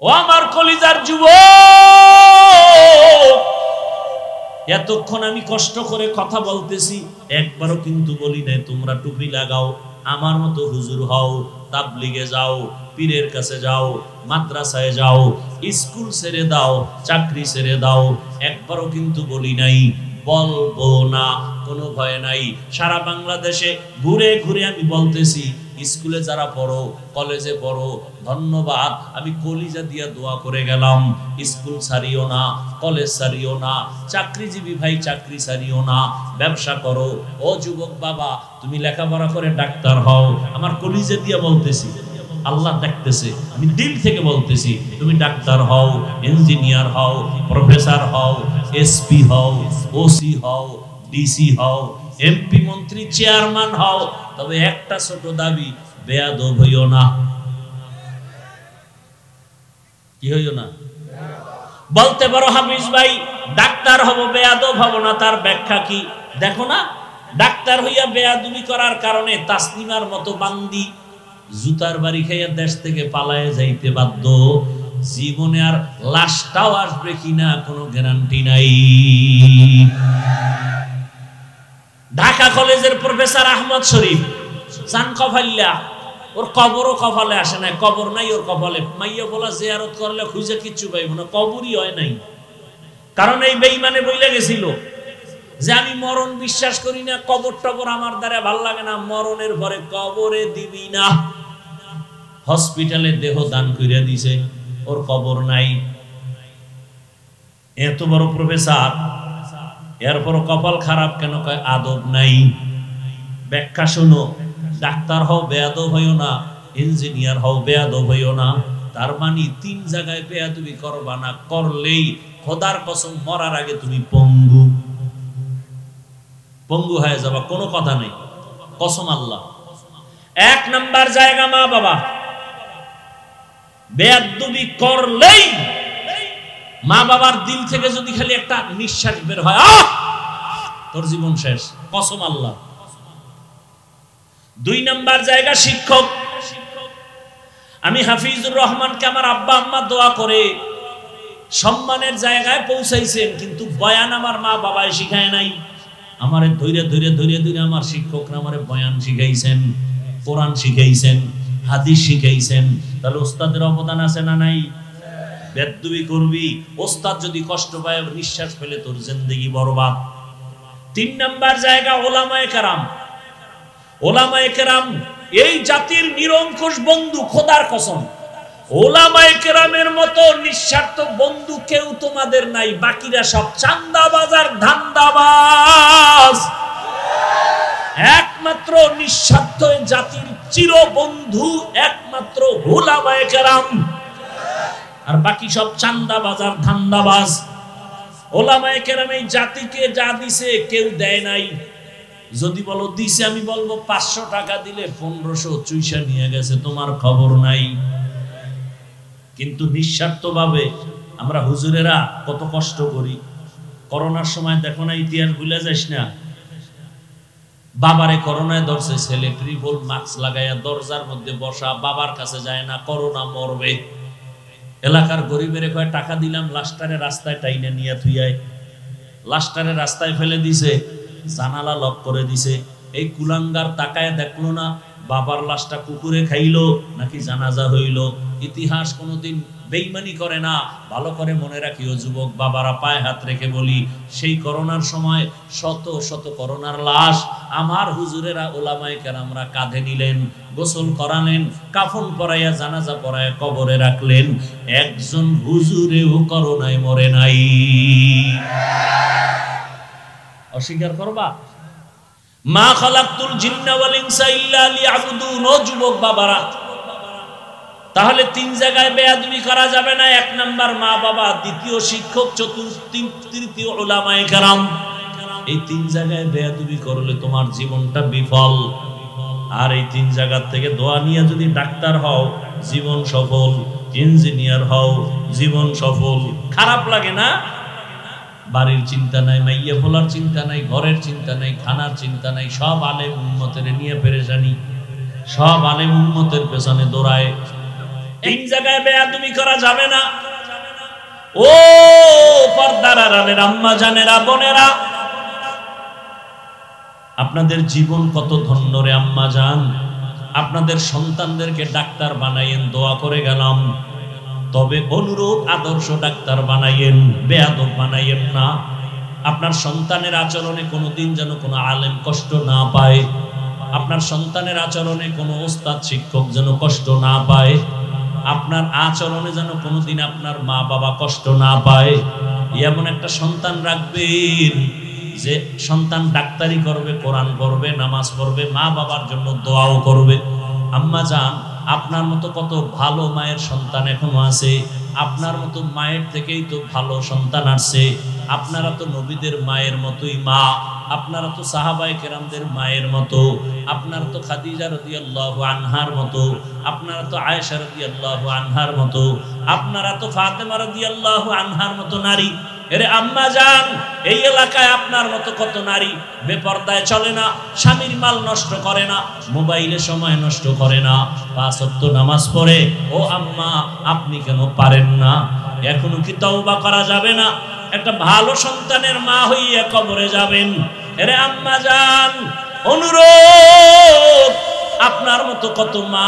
ও আমার কলিজার যুবক, এতক্ষণ আমি কষ্ট করে কথা বলতেছি, একবারও কিন্তু বলি নাই তোমরা টুপি লাগাও, আমার মতো হুজুর হও, তাবলিগে যাও, পীরের কাছে যাও, মাদ্রাসায় যাও, স্কুল ছেড়ে দাও, চাকরি ছেড়ে দাও। একবারও কিন্তু বলি নাই, বলবো না, কোনো ভয় নাই। সারা বাংলাদেশে ঘুরে ঘুরে আমি বলতেছি, স্কুলে যারা পড়ো, কলেজে পড়ো, ধন্যবাদ, আমি কলিজা দিয়া দোয়া করে গেলাম, স্কুল ছাড়িও না, কলেজ ছাড়িও না, চাকরিজীবী ভাই চাকরি ছাড়িও না, ব্যবসা করো। ও যুবক বাবা, তুমি লেখাপড়া করে ডাক্তার হও, আমার কলিজা দিয়া বলতেছি, আল্লাহ দেখতেছে, আমি দিল থেকে বলতেছি, তুমি ডাক্তার হও, ইঞ্জিনিয়ার হও, প্রফেসর হও, এসপি হও, ওসি হও, ডিসি হও, এমপি মন্ত্রী চেয়ারম্যান হও, তবে একটা ছোট দাবি, বেয়াদব হইও না। কি হইও না? বলতে পারো হাফিজ ভাই ডাক্তার হব, বেয়াদব হব না, তার ব্যাখ্যা কি? দেখো না, ডাক্তার হইয়া বেয়াদবি করার কারণে তাসলিমার মতো বান্দি জুতার বাড়ি খাইয়া দেশ থেকে পালায়ে যাইতে বাধ্য। জীবনে আর লাশটাও আসবে কিনা কোনো গ্যারান্টি নাই। ঢাকা কলেজের প্রফেসর আহমদ শরীফ চান কফাল্লা, ওর কবরও কপালে আসে নাই, কবর নাই ওর কপালে। মাইয়া বলা জিয়ারত করলে খুঁজে কিচ্ছু পাইব না, কবরই হয় নাই। কারণ এই বেঈমানে বইলে গেছিল যে আমি মরণ বিশ্বাস করি না, কবর টবর আমার দ্বারা ভাল লাগে না, মরণের পরে কবরে দিবি না। হসপিটালে দেহ দান কইরা দিছে, ওর কবর নাই। এত বড় প্রফেসর, এরপর কপাল খারাপ কেন? কয় আদব নাই। ব্যাখ্যা শোনো, ডাক্তার হও বেয়াদব হইও না, ইঞ্জিনিয়ার হও বেয়াদব হইও না। তার মানে তিন জায়গায় বেয়াদবি করবা না, করলেই খোদার কসম মরার আগে তুমি পঙ্গু পঙ্গু হয়ে যাবা, কোনো কথা নেই, কসম আল্লাহ। এক নাম্বার জায়গা মা বাবা, বেয়াদবি করলেই মা বাবার দিল থেকে যদি খালি একটা নিঃশ্বাস বের হয়, তোর জীবন শেষ, কসম আল্লাহ। দুই নাম্বার জায়গা শিক্ষক। আমি হাফিজুর রহমানকে আমার আব্বা আম্মা দোয়া করে সম্মানের জায়গায় পৌঁছাইছেন, কিন্তু বয়ান আমার মা বাবায় শিখায় নাই। আমারে ধৈর্য ধৈর্য ধৈর্য ধৈর্য আমার শিক্ষকরা আমারে বয়ান শিখাইছেন, কোরআন শিখাইছেন, হাদিস শিখাইছেন। তাহলে ওস্তাদের অবদান আছে না নাই? বেয়াদবি করবি, ওস্তাদ যদি কষ্ট পায়, নিঃশ্বাস ফেলে, তোর জিন্দেগি বরবাদ। তিন নাম্বার জায়গা ওলামায়ে কেরাম। ওলামায়ে কেরাম এই জাতির নিরঙ্কুশ বন্ধু, খোদার কসম। ওলামায়ে কেরামের মতো নিঃস্বার্থ বন্ধু কেউ তোমাদের নাই, বাকিরা সব চান্দাবাজ আর ধান্দাবাজ। একমাত্র নিঃস্বার্থ জাতির চির বন্ধু একমাত্র ওলামায়ে কেরাম, আর বাকি সব চান্দাবাজ আর ধান্দাবাজ। ওলামায়ে কেরাম এই জাতিকে যা দিছে কেউ দেয় নাই। যদি বলো দিছে, আমি বলবো 500 টাকা দিলে 1500 চুইসা নিয়ে গেছে, তোমার খবর নাই। কিন্তু নিঃস্বার্থভাবে আমরা হুজুরেরা কত কষ্ট করি। করোনার সময় দেখো না, ইতিহাস ভুলে যাস না, বাবারে করোনায় ধরছে, ছেলে ট্রিপল মাস্ক লাগাইয়া দরজার মধ্যে বসা, বাবার কাছে যায় না, করোনা মরবে। এলাকার গরিবের কয় টাকা দিলাম, লাস্টারে রাস্তায় টাইনে নিয়ে থুইয়ায়, লাস্টারে রাস্তায় ফেলে দিছে, জানালা লক করে দিছে। এই কুলাঙ্গার তাকায় দেখলো না বাবার লাশটা কুকুরে খাইলো নাকি জানাজা হইল। ইতিহাস কোনোদিন বেঈমানি করে না। ভালো করে মনে রাখিও যুবক বাবারা, পায়ে হাত রেখে বলি, সেই করোনার সময় শত শত করোনার লাশ আমার হুজুরেরা ওলামায়ে কেরামরা কাঁধে নিলেন, গোসল করালেন, কাফন পরাইয়া জানাজা পরাইয়া কবরে রাখলেন। একজন হুজুরেও করোনায় মরে নাই। অস্বীকার করবা? মা খালাকতুল জিন্না ওয়াল ইনসা ইল্লা লিয়াবুদুন। ও যুবক বাবারা, তাহলে তিন জায়গায় বেয়াদবি করা যাবে না। এক নাম্বার মা বাবা, দ্বিতীয় শিক্ষক, তৃতীয় উলামায়ে কেরাম। এই তিন জায়গায় বেয়াদবি করলে তোমার জীবনটা বিফল। আর এই তিন জায়গা থেকে দোয়া নিয়ে যদি ডাক্তার হও, জীবন সফল, ইঞ্জিনিয়ার হও, জীবন সফল। খারাপ লাগে না? বাড়ির চিন্তা নাই, মাইয়া ফোলার চিন্তা নাই, ঘরের চিন্তা নাই, খানার চিন্তা নাই, সব আলেম উম্মতের নিয়ে পেরেশানি, সব আলেম উম্মতের পেছনে দৌড়ায়। তিন জায়গায় বেয়াদবি করা যাবে না। ও পর্দার আড়ালের আম্মা জানেরা, বোনেরা, আপনাদের জীবন কত ধন্য রে আম্মা জান। আপনাদের সন্তানদেরকে ডাক্তার বানাইয়েন, দোয়া করে গেলাম। তবে অনুরোধ, আদর্শ ডাক্তার বানাইয়েন, বেয়াদব বানাইয়েন না। আপনার সন্তানের আচরণে কোনোদিন যেন কোনো আলেম কষ্ট না পায়। আপনার সন্তানের আচরণে কোনো ওস্তাদ শিক্ষক যেন কষ্ট না পায়। আপনার আচরণে যেন কোনোদিন আপনার মা বাবা কষ্ট না পায়। এমন একটা সন্তান রাখবেন যে সন্তান ডাক্তারি করবে, কোরআন পড়বে, নামাজ পড়বে, মা বাবার জন্য দোয়াও করবে। আম্মা জান, আপনার মতো কত ভালো মায়ের সন্তান এখনো আছে। আপনার মতো মায়ের থেকেই তো ভালো সন্তান আসছে। আপনারা তো নবীদের মায়ের মতোই মা, আপনারা তো সাহাবায়ে কেরামদের মায়ের মতো, আপনারা তো খাদিজা রাদিয়াল্লাহু আনহার মতো, আপনারা তো আয়েশা রাদিয়াল্লাহু আনহার মতো, আপনারা তো ফাতেমা রাদিয়াল্লাহু আনহার মতো নারী। এরে আম্মা জান, এই এলাকায় আপনার মতো কত নারী বেপরদায় চলে না, স্বামীর মাল নষ্ট করে না, মোবাইলে সময় নষ্ট করে না, 5 ওয়াক্ত নামাজ পড়ে। ও আম্মা, আপনি কেন পারেন না? এখনো কি তওবা করা যাবে না? একটা ভালো সন্তানের মা হইয়া কবরে যাবেন। এরে আম্মা জান, অনুরোধ, আপনার মতো কত মা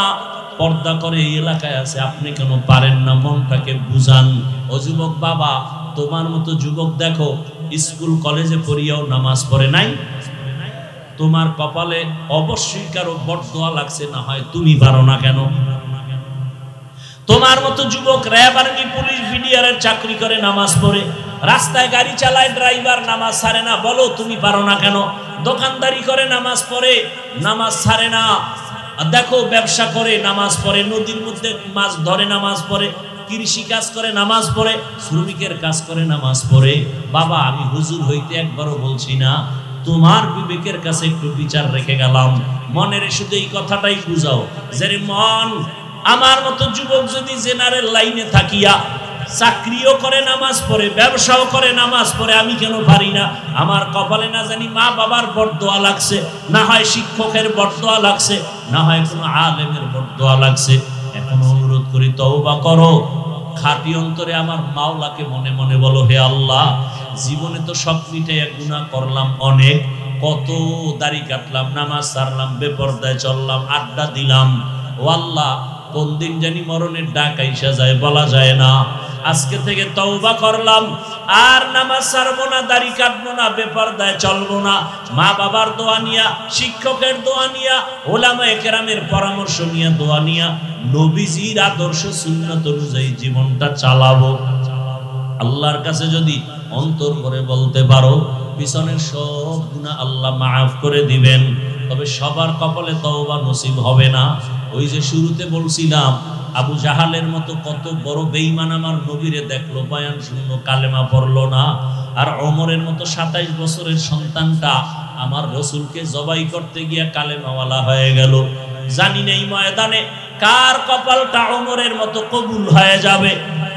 পর্দা করে এই এলাকায় আছে, আপনি কেন পারেন না? মনটাকে বুঝান। ও যুবক বাবা, তোমার মতো যুবক দেখো স্কুল কলেজে পড়িয়াও নামাজ পড়ে নাই। তোমার কপালে অবশ্যই কারো বড়দোয়া লাগছে, না হয় তুমি পারো না কেন? তোমার মতো যুবক র্যাব, আর্মি, পুলিশ, বিডিআর চাকরি করে, নামাজ পড়ে, রাস্তায় গাড়ি চালায়, ড্রাইভার, নামাজ ছাড়ে না, বলো তুমি পারো না কেন? দোকানদারি করে, নামাজ পড়ে, নামাজ ছাড়ে না। দেখো ব্যবসা করে, নামাজ পড়ে, নদীর মধ্যে মাছ ধরে, নামাজ পড়ে, কৃষি কাজ করে, নামাজ পড়ে, শ্রমিকের কাজ করে, নামাজ পড়ে। বাবা, আমি হুজুর হইতে একবারও বলছি না, তোমার বিবেকের কাছে একটু বিচার রেখে গেলাম। মনের শুধু এই কথাটাই বুঝাও যে মন, আমার মতো যুবক যদি জেনারেল লাইনে থাকিয়া চাকরিও করে, নামাজ পড়ে, ব্যবসাও করে, নামাজ পড়ে, আমি কেন পারি না? আমার কপালে না জানি মা বাবার বরদোয়া লাগছে, না হয় শিক্ষকের বরদোয়া লাগছে, না হয় কোনো আলেমের বরদোয়া লাগছে। এখন অনুরোধ করি, তওবা করো। খাঁটি অন্তরে আমার মাওলাকে মনে মনে বলো, হে আল্লাহ, জীবনে তো সব মিটাইয়া গুনাহ করলাম অনেক, কত দাড়ি কাটলাম, নামাজ ছাড়লাম, বেপরদায় চললাম, আড্ডা দিলাম। ও আল্লাহ, কোন দিন জানি মরণের ডাক আইসা যায়, বলা যায় না। আজকে থেকে তওবা করলাম, আর নামাজ ছাড়বো না, দাড়ি কাটবো না, বেপরদায় চলবো না। মা বাবার দোয়া নিয়া, শিক্ষকের দোয়া নিয়া, ওলামায়ে কেরামের পরামর্শ নিয়া, দোয়া নিয়া, নবীজির আদর্শ সুন্নাত অনুযায়ী জীবনটা চালাবো। আল্লাহর কাছে যদি অন্তর করে বলতে পারো, পিছনের সব গুনাহ আল্লাহ মাফ করে দিবেন। তবে সবার কপালে তওবা নসিব হবে না। ওই যে শুরুতে বলছিলাম, আবু জাহালের মতো কত বড় বেঈমান আমার নবীরে দেখলো, বয়ান শুনলো, কালেমা পড়লো না। আর ওমরের মতো 27 বছরের সন্তানটা আমার রসুলকে জবাই করতে গিয়া কালেমাওয়ালা হয়ে গেল। জানি না এই ময়দানে কার কপালটা ওমরের মতো কবুল হয়ে যাবে।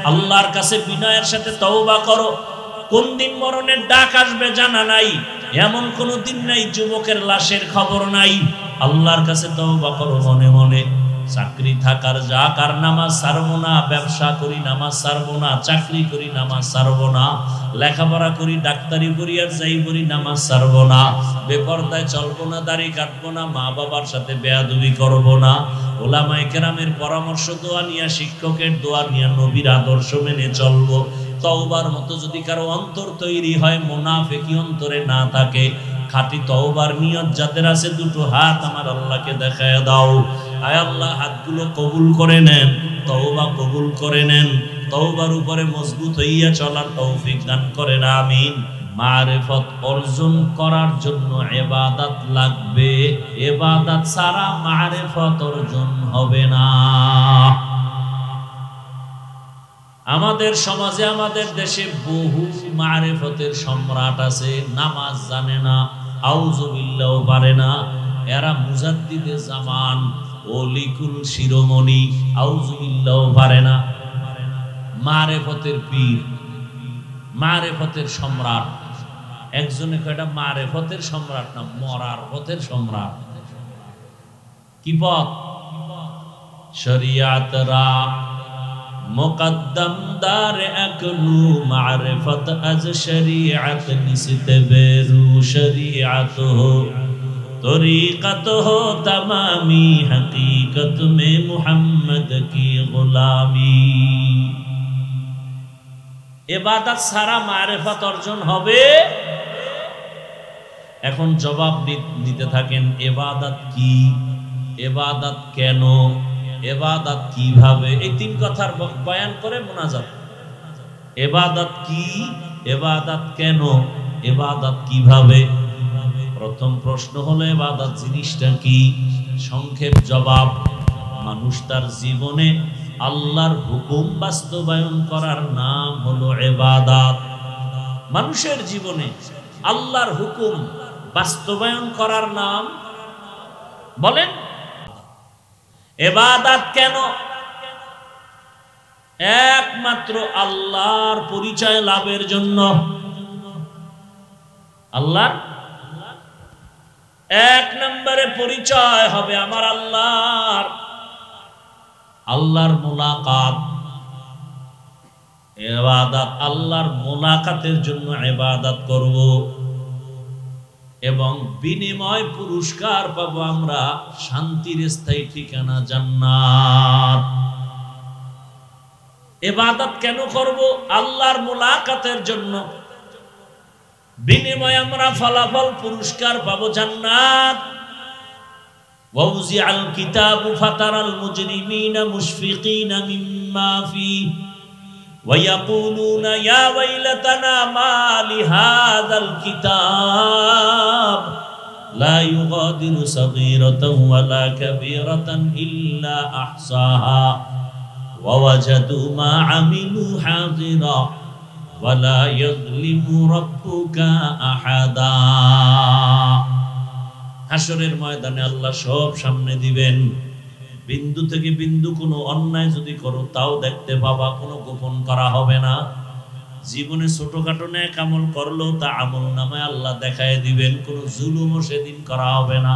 আল্লাহর কাছে বিনয়ের সাথে তওবা করো। কোন দিন মরণের ডাক আসবে জানা নাই, এমন কোন দিন নাই যুবকের লাশের খবর নাই। আল্লাহর কাছে তওবা করো মনে মনে। চাকরি থাকার যাক, আর নামাজ ছাড়বো না, ব্যবসা করি, নামাজ ছাড়বো না, চাকরি করি, নামাজ ছাড়বো না, লেখাপড়া করি, ডাক্তারি করি, আর যাই করি, নামাজ ছাড়বো না, বেপরদায় চলবো না, দাড়ি কাটবো না, মা বাবার সাথে বেয়াদবি করবো না, ওলামায়ে কেরামের পরামর্শ দোয়া নিয়া, শিক্ষকের দোয়া নিয়া, নবীর আদর্শ মেনে চলবো। তওবার মতো যদি কারো অন্তর তৈরি হয়, মুনাফিকি অন্তরে না থাকে, খাঁটি তওবার নিয়ত যাদের আছে, দুটো হাত আমার আল্লাহকে দেখায় দাও। আয় আল্লাহ, হাতগুলো কবুল করে নেন, তওবা কবুল করে নেন, তওবার উপরে মজবুত হইয়া চলার তৌফিক দান করেন, আমিন। মারিফত অর্জন করার জন্য ইবাদত লাগবে, ইবাদত ছাড়া মারিফত অর্জন হবে না। আমাদের সমাজে, আমাদের দেশে বহু মারিফতের সম্রাট আছে, নামাজ জানে না, আউযুবিল্লাহ পারে না। এরা মুজাদ্দিদে জামান, ওলিকুল শিরোমণি, আউযুবিল্লাহ পারে না। মারিফতের পীর, মারিফতের সম্রাট। একজনে কয়টা মারিফতের সম্রাট না, মরার পথের সম্রাট। কি পথ? শরিয়াত রা मुकद्दम दार अकलू मारिफत अज शरीअत निस्ते बेरू शरीअत हो तरीक़त हो तमामी हकीकत में मुहम्मद की गुलामी। इबादत सारा मारिफत अर्जन होबे। এখন জবাব নিতে থাকেন ইবাদত কি, ইবাদত কেন, ইবাদত কিভাবে, এই তিন কথার বয়ান করে মুনাজাত। ইবাদত কি, ইবাদত কেন, ইবাদত কিভাবে। প্রথম প্রশ্ন হলো ইবাদত জিনিসটা কি। সংক্ষেপ জবাব, মানুষ তার জীবনে আল্লাহর হুকুম বাস্তবায়ন করার নাম হলো ইবাদত। মানুষের জীবনে আল্লাহর হুকুম বাস্তবায়ন করার নাম বলেন ইবাদত। কেন? একমাত্র আল্লাহর পরিচয় লাভের জন্য। আল্লাহর এক নম্বরে পরিচয় হবে আমার আল্লাহর মুলাকাত। ইবাদত আল্লাহর মুলাকাতের জন্য ইবাদত করব এবং বিনিময় পুরস্কার পাবো আমরা, শান্তির স্থায়ী ঠিকানা জান্নাত। ইবাদত কেন করব? আল্লাহর মুলাকাতের জন্য, বিনিময় আমরা ফলাফল পুরস্কার পাবো জান্নাত। ওয়াউজিআল কিতাবু ফাতারাল মুজরিমিনা মুশফিকিনা মিম্মা ফীহি ويقولون يا ويلتنا ما لهذا الكتاب لا يغادر صغيرة ولا كبيرة إلا أحصاها ووجدوا ما عملوا حاضرا ولا يظلم ربك أحدا। হাশরের ময়দানে আল্লাহ সব সামনে দিবেন। বিন্দু থেকে বিন্দু কোনো অন্যায় যদি করো তাও দেখতে পাবা, কোনো গোপন করা হবে না। জীবনে ছোটখাটো নেক আমল করলেও তা আমল নামায় আল্লাহ দেখায় দিবেন, কোনো জুলুমও সেদিন করা হবে না।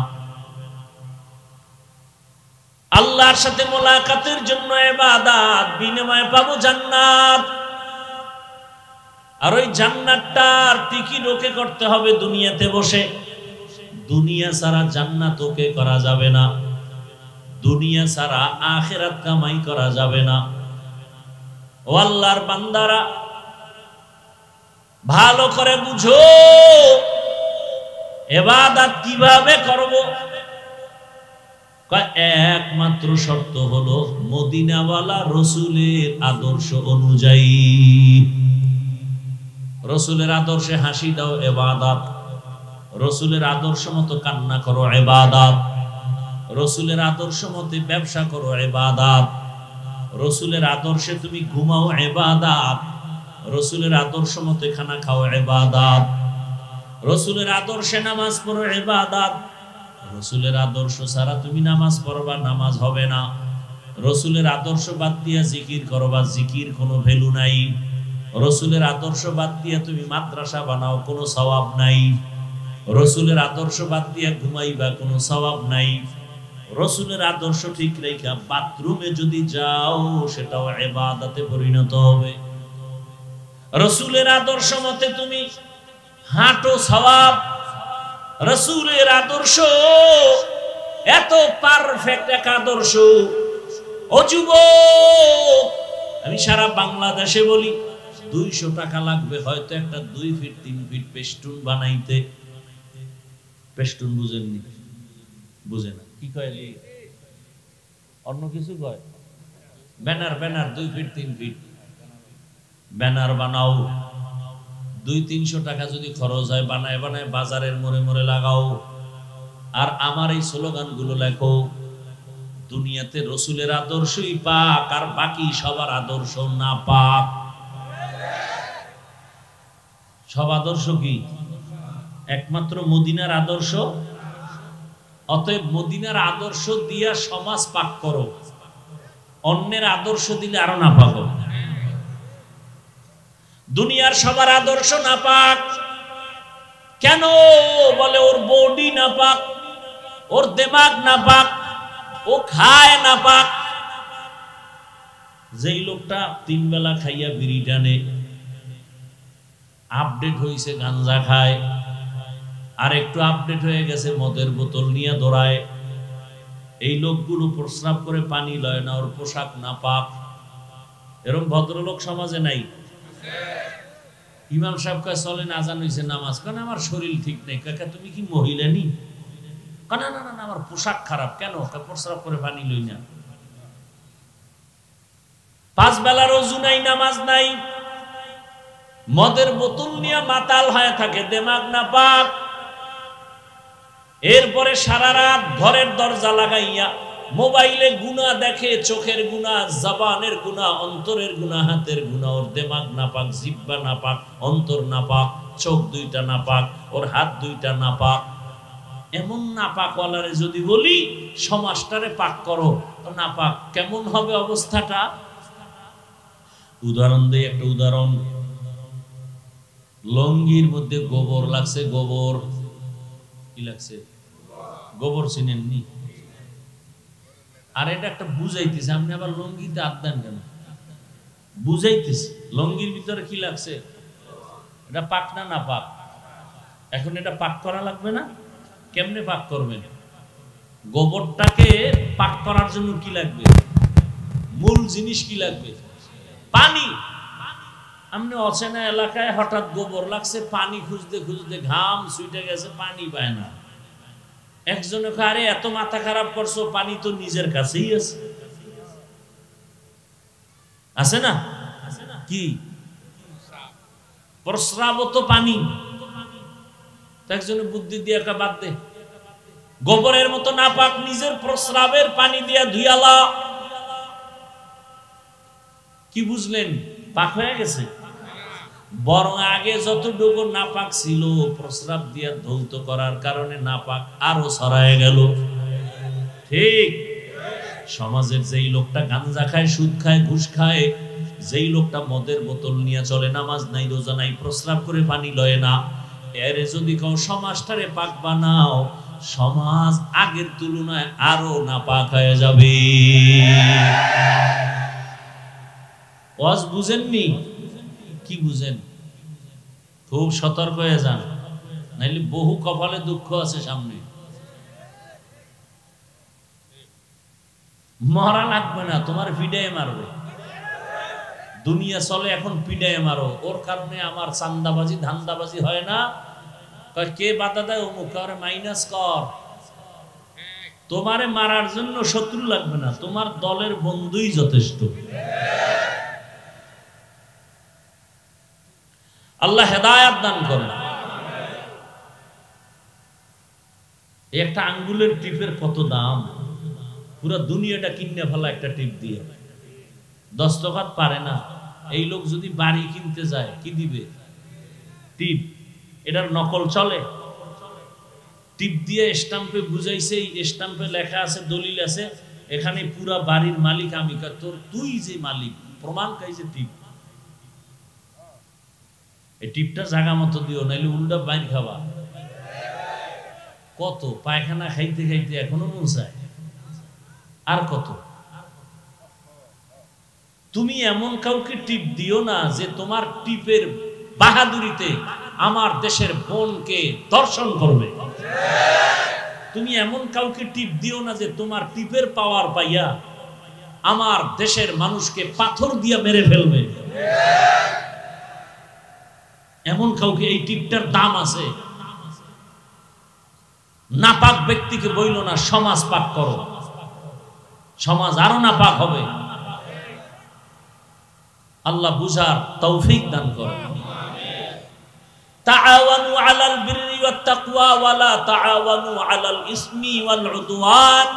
আল্লাহর সাথে মোলাকাতের জন্য ইবাদত, বিনিময়ে পাবো জান্নাত। আর ওই জান্নাতটার টিকিট ওকে করতে হবে দুনিয়াতে বসে। দুনিয়া ছাড়া জান্নাত ওকে করা যাবে না, দুনিয়া ছাড়া আখিরাত কামাই করা যাবে না। ও আল্লাহর বান্দারা, ভালো করে বুঝো ইবাদত কিভাবে করব। একমাত্র শর্ত হলো মদিনাওয়ালা রসুলের আদর্শ অনুযায়ী। রসুলের আদর্শে হাসি দাও ইবাদত, রসুলের আদর্শ মতো কান্না করো ইবাদত, রসুলের আদর্শ মতে ব্যবসা করো ইবাদত, রসুলের আদর্শে তুমি ঘুমাও ইবাদত, রসুলের আদর্শ মতে খানা খাও ইবাদত, রসুলের আদর্শে নামাজ পড়ো ইবাদত। রসুলের আদর্শ ছাড়া তুমি নামাজ পড়বা, নামাজ হবে না। রসুলের আদর্শ বাদ দিয়া জিকির করবা, জিকির কোনো ভ্যালু নাই। রসুলের আদর্শ বাদ দিয়া তুমি মাদ্রাসা বানাও, কোনো সওয়াব নাই। রসুলের আদর্শ বাদ দিয়া ঘুমাইবা, কোনো সওয়াব নাই। রসুলের আদর্শ ঠিক রেখা বাথরুমে যদি যাও সেটাও ইবাদতে পরিণত হবে। রসুলের আদর্শ মতে তুমি হাঁটো, সওয়াব। রসুলের আদর্শ এত পারফেক্ট এক আদর্শ। ও যুবক, আমি সারা বাংলাদেশে বলি 200 টাকা লাগবে হয়তো একটা 2 ফিট 3 ফিট পেস্টুন বানাইতে। পেস্টুন বুঝেননি? বুঝে না কি কয়, অন্য কিছু কয়। Banner, banner 2 feet 3 feet banner বানাও। 200-300 টাকা যদি খরচ হয়, বানায় বানায় বাজারের মোড়ে মোড়ে লাগাও। আর আমার এই স্লোগানগুলো লেখো, দুনিয়াতে রসুলের আদর্শই পাক, আর বাকি সবার আদর্শ না পাক। সব আদর্শ কি? একমাত্র মদিনার আদর্শ। অতএব মদিনার আদর্শ দিয়া সমাজ পাক করো, অন্যের আদর্শ দিলে আরো না পাক। দুনিয়ার সবার আদর্শ না পাক। কেন? বলে ওর বডি না পাক, ওর দিমাগ না পাক, ও খায় না পাক। যেই লোকটা 3 বেলা খাইয়া বিড়ি টানে, আপডেট হয়েছে গাঞ্জা খায়, আর একটু আপডেট হয়ে গেছে মদের বোতল নিয়ে দৌড়ায়, এই লোকগুলো প্রস্রাব করে পানি লয় না, ওর পোশাক নাপাক। এরকম ভদ্রলোক সমাজে নাই? ইমাম সাহেব কয় চলেন আজান হইছে নামাজ, কেন আমার শরীর ঠিক নেই। কাকা তুমি কি মহিলা নি? না না না, আমার পোশাক খারাপ। কেন? প্রস্রাব করে পানি লই না। 5 বেলার ওযু নাই, নামাজ নাই, মদের বোতল নিয়ে মাতাল হয়ে থাকে, দেমাগ নাপাক। এরপরে সারা রাত ঘরের দরজা লাগাইয়া মোবাইলে গুনাহ দেখে, চোখের গুনাহ, জবানের গুনাহ, অন্তরের গুনাহ, হাতের গুনাহ। ওর দেমাগ নাপাক, জিহ্বা নাপাক, অন্তর নাপাক, চোখ 2টা নাপাক, ওর হাত 2টা নাপাক। এমন নাপাক ওয়ালারে যদি বলি সমাজটারে পাক করো, তো নাপাক কেমন হবে অবস্থাটা? উদাহরণ দেই, একটা উদাহরণ। লঙ্গির মধ্যে গোবর লাগছে। গোবর কি লাগছে? গোবর চিনেননি? আর এটা একটা বুঝাইতেছে, আপনি আবার লঙ্গিতে হাত দেন কেন? বুঝাইতেছে লঙ্গির ভিতরে কি লাগছে। এটা পাক না না পাক? এখন এটা পাক করা লাগবে না? কেমনে পাক করবেন? গোবরটাকে পাক করার জন্য কি লাগবে? মূল জিনিস কি লাগবে? পানি। আপনি অচেনা এলাকায় হঠাৎ গোবর লাগছে, পানি খুঁজতে খুঁজতে ঘাম ছুটে গেছে, পানি পায় না। একজনে আরে এত মাথা খারাপ করছো, পানি তো নিজের কাছেই আছে। আছে না? কি প্রস্রাব তো পানি। একজনে বুদ্ধি দিয়ে একটা বাদ দে, গোবরের মতো না পাক, নিজের প্রস্রাবের পানি দিয়া ধুইয়ালা। কি বুঝলেন? পাক হয়ে গেছে। বরং আগে যতটুকু নাপাক ছিল, প্রস্রাব দিয়া ধৌত করার কারণে নাপাক আরো ছড়ায় গেল। ঠিক সমাজের যেই লোকটা গাঞ্জা খায়, সুদ খায়, ঘুষ খায়, যেই লোকটা মদের বোতল নিয়ে চলে, নামাজ নাই, রোজা নাই, প্রস্রাব করে পানি লয় না, এরে যদি কেউ সমাজটারে পাক বানাও, সমাজ আগের তুলনায় আরো নাপাক হয়ে যাবে। ওয়াজ বুঝেননি? কি বুঝেন? খুব সতর্ক হয়ে যান, নাইলে বহু কপালে দুঃখ আছে সামনে। মরা লাগবে না, তোমার পিডায় মারবে। দুনিয়া চলে এখন পিডায় মারো, ওর কারণে আমার চান্দাবাজি ধান্দাবাজি হয় না। কে বাধা দেয়? অমুক মাইনাস কর। তোমারে মারার জন্য শত্রু লাগবে না, তোমার দলের বন্ধুই যথেষ্ট। আল্লাহ হেদায়াত দান করেন। একটা আঙ্গুলের টিপের কত দাম! পুরো দুনিয়াটা কিনে ফেলা একটা টিপ দিয়ে। 10 টাকা পারে না। এই লোক যদি বাড়ি কিনতে যায়, কি দিবে? টিপ। এটার নকল চলে? টিপ দিয়ে স্টাম্পে বুঝাইছে, স্টাম্পে লেখা আছে, দলিল আছে, এখানে পুরা বাড়ির মালিক আমি। তোর তুই যে মালিক, প্রমাণ কাইছে টিপ। এই টিপটা জায়গা মতো দিও, নাইলে উল্টা বাইর খাবা। কত পায়খানা খাইতে খাইতে এখনো মন চায়। আর কত? তুমি এমন কাউকে টিপ দিও না যে তোমার টিপের বাহাদুরিতে আমার দেশের বোনকে দর্শন করবে। তুমি এমন কাউকে টিপ দিও না যে তোমার টিপের পাওয়ার পাইয়া আমার দেশের মানুষকে পাথর দিয়া মেরে ফেলবে। এমন কাউকে এই টিপটার দাম আছে। নাপাক ব্যক্তিকে বইল না সমাজ পাক করো, সমাজ আরো নাপাক হবে। আল্লাহ বুঝার তৌফিক দান করো। তাআওয়ানু আলাল বিররি ওয়াত তাকওয়া ওয়া লা তাআওয়ানু আলাল ইসমি ওয়াল উদওয়ান।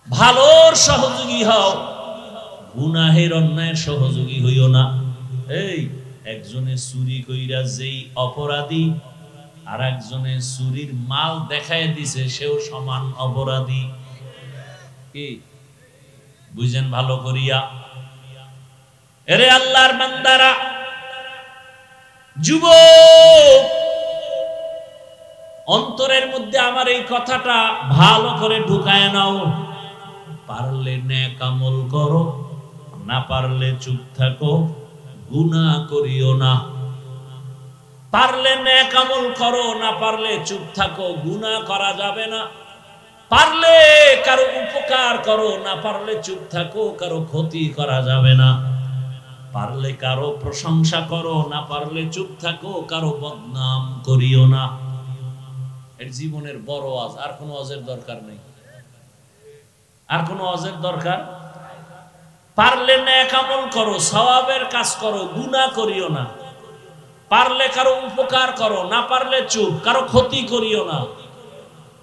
ভালোর সহযোগী হও, গুনাহের অন্যায়ের সহযোগী হইও না। এই একজনে চুরি কইরা যেই অপরাধী, আর একজনে চুরির মাল দেখায় দিছে, সেও সমান অপরাধী। কি বুঝেন ভালো করিয়া? এরে আল্লাহর বান্দারা, যুবক, অন্তরের মধ্যে আমার এই কথাটা ভালো করে ঢুকায় নাও। পারলে নেক আমল করো, না পারলে চুপ থাকো, গুনাহ করিও না। পারলে নেক আমল করো, না পারলে চুপ থাকো, গুনাহ করা যাবে না। পারলে কারো উপকার করো, না পারলে চুপ থাকো, কারো ক্ষতি করা যাবে না। পারলে কারো প্রশংসা করো, না পারলে চুপ থাকো, কারো বদনাম করিও না। এর জীবনের বড় ওয়াজ। আর কোনো ওয়াজের দরকার নেই, আর কোনো ওয়াজের দরকার। পারলে নেক আমল করো, সওয়াবের কাজ করো, গুনাহ করিও না। পারলে কারো উপকার করো, না পারলে চুপ, কারো ক্ষতি করিও না।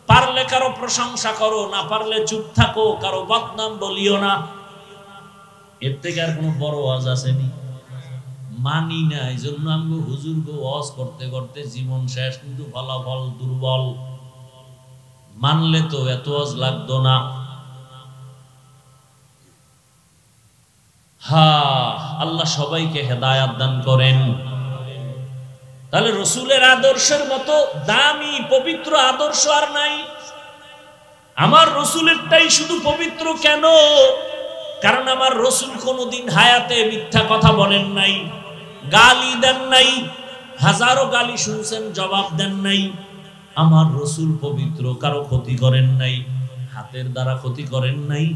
পারলে কারো প্রশংসা করো, না পারলে চুপ থাকো, কারো বদনাম বলিও না। এর থেকে আর কোনো বড় ওয়াজ আসেনি? মানি না, এই জন্য আমি হুজুর গো ওয়াজ করতে করতে জীবন শেষ, কিন্তু ফলাফল দুর্বল। মানলে তো এত ওয়াজ লাগতো না। আল্লাহ সবাইকে হেদায়াত দান করেন। তাহলে রসুলের আদর্শের মতো দামি পবিত্র আদর্শ আর নাই। আমার রসুলেরটাই শুধু পবিত্র কেন? কারণ আমার রসুল কোনোদিন হায়াতে মিথ্যা কথা বলেন নাই, গালি দেন নাই, হাজারো গালি শুনছেন, জবাব দেন নাই। আমার রসুল পবিত্র, কারো ক্ষতি করেন নাই, হাতের দ্বারা ক্ষতি করেন নাই,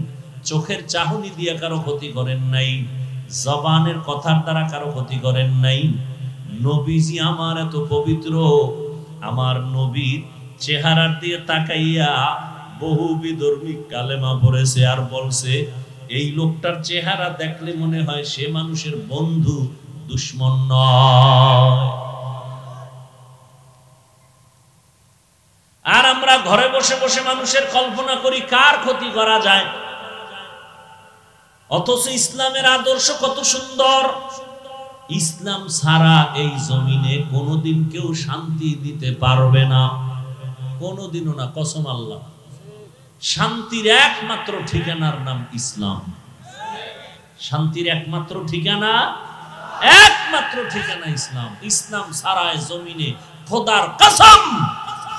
চোখের চাহনি দিয়ে কারো ক্ষতি করেন নাই, জবানের কথার দ্বারা কারো ক্ষতি করেন নাই। নবীজি আমার এত পবিত্র, আমার নবীর চেহারার দিয়ে তাকাইয়া বহু বিধর্মী কালেমা পড়েছে আর বলছে এই লোকটার চেহারা দেখলে মনে হয় সে মানুষের বন্ধু, দুশ্মন নয়। আর আমরা ঘরে বসে বসে মানুষের কল্পনা করি কার ক্ষতি করা যায়, অথচ ইসলামের আদর্শ কত সুন্দর। ইসলাম ছাড়া এই জমিনে কোনোদিন কেউ শান্তি দিতে পারবে না, কোনোদিনও না, কসম আল্লাহ। শান্তির একমাত্র ঠিকানার নাম ইসলাম। শান্তির একমাত্র ঠিকানা, একমাত্র ঠিকানা ইসলাম। ইসলাম ছাড়া জমিনে খোদার কসম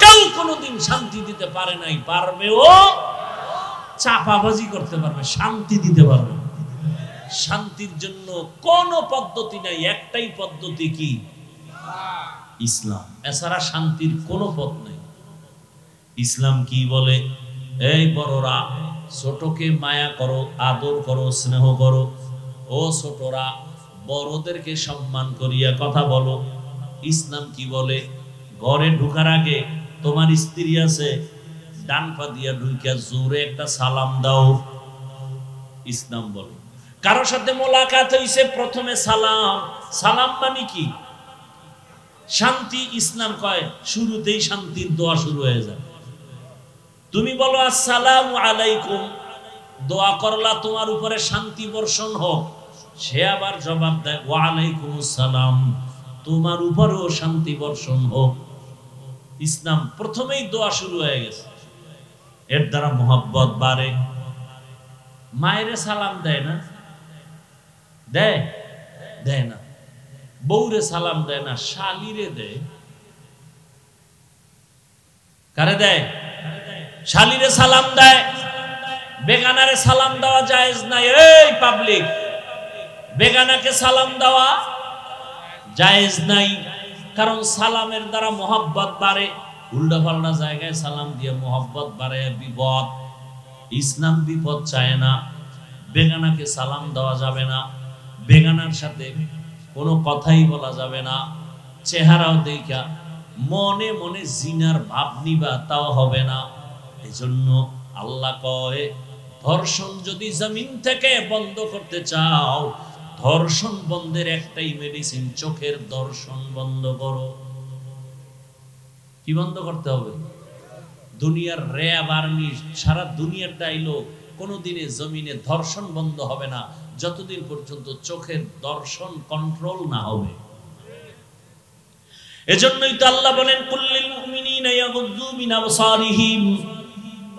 কেউ কোনোদিন শান্তি দিতে পারে নাই, পারবেও। চাপাবাজি করতে পারবে, শান্তি দিতে পারবে। শান্তির জন্য কোন পদ্ধতি নাই, একটাই পদ্ধতি, কি? ইসলাম। এছাড়া শান্তির কোনো পথ নেই। ইসলাম কি বলে? এই বড়রা, ছোটকে মায়া করো, আদর করো, স্নেহ করো। ও ছোটরা, বড়দেরকে সম্মান করিয়া কথা বলো। ইসলাম কি বলে? ঘরে ঢুকার আগে তোমার স্ত্রী আছে, ডান পা দিয়া ঢুকিয়া জোরে একটা সালাম দাও। ইসলাম বলে কারোর সাথে মোলাকাত হইছে, প্রথমে সালাম। সালাম মানে কি? শান্তি। ইসলাম কয় শুরুতেই শান্তির দোয়া শুরু হয়ে যায়। তুমি বলো আসসালামু আলাইকুম, দোয়া করলা তোমার উপরে শান্তি বর্ষণ হোক। সে আবার জবাব দেয় ওয়া আলাইকুমুস সালাম, তোমার উপরেও শান্তি বর্ষণ হোক। ইসলাম প্রথমেই দোয়া শুরু হয়ে গেছে। এর দ্বারা মোহাব্বত বাড়ে। মায়েরে সালাম দেয় না? দেয়? দেয় না। বউরে সালাম দেয় না, শালিরে দেয়। কারে দেয়? শালিরে সালাম দেয়। বেগানারে সালাম দেওয়া জায়েজ নাই। এই পাবলিক, বেগানাকে সালাম দেওয়া জায়েজ নাই, কারণ সালামের দ্বারা মোহাব্বত বাড়ে। উল্টা পাল্টা জায়গায় সালাম দিয়ে মোহাব্বত বাড়ে, বিপদ। ইসলাম বিপদ চায় না। বেগানাকে সালাম দেওয়া যাবে না, বেগানার সাথে কোনো কথাই বলা যাবে না। চেহারাও দেখা মনে মনে জিনার ভাব নিবা, তাও হবে না। এজন্য আল্লাহ কয়, ধর্ষণ যদি জমিন থেকে বন্ধ করতে চাও, ধর্ষণ বন্ধের একটাই মেডিসিন, চোখের দর্শন বন্ধ করো। কি বন্ধ করতে হবে? দুনিয়ার র্যাব আর্মি সারা দুনিয়ার ডাইলো, কোনোদিনে জমিনে ধর্ষণ বন্ধ হবে না যতদিন পর্যন্ত চোখের দর্শন কন্ট্রোল না হবে। এজন্যই তো আল্লাহ বলেন কুল্লিল মুমিনিনা ইয়াগুযু মিন আবসারিহিম,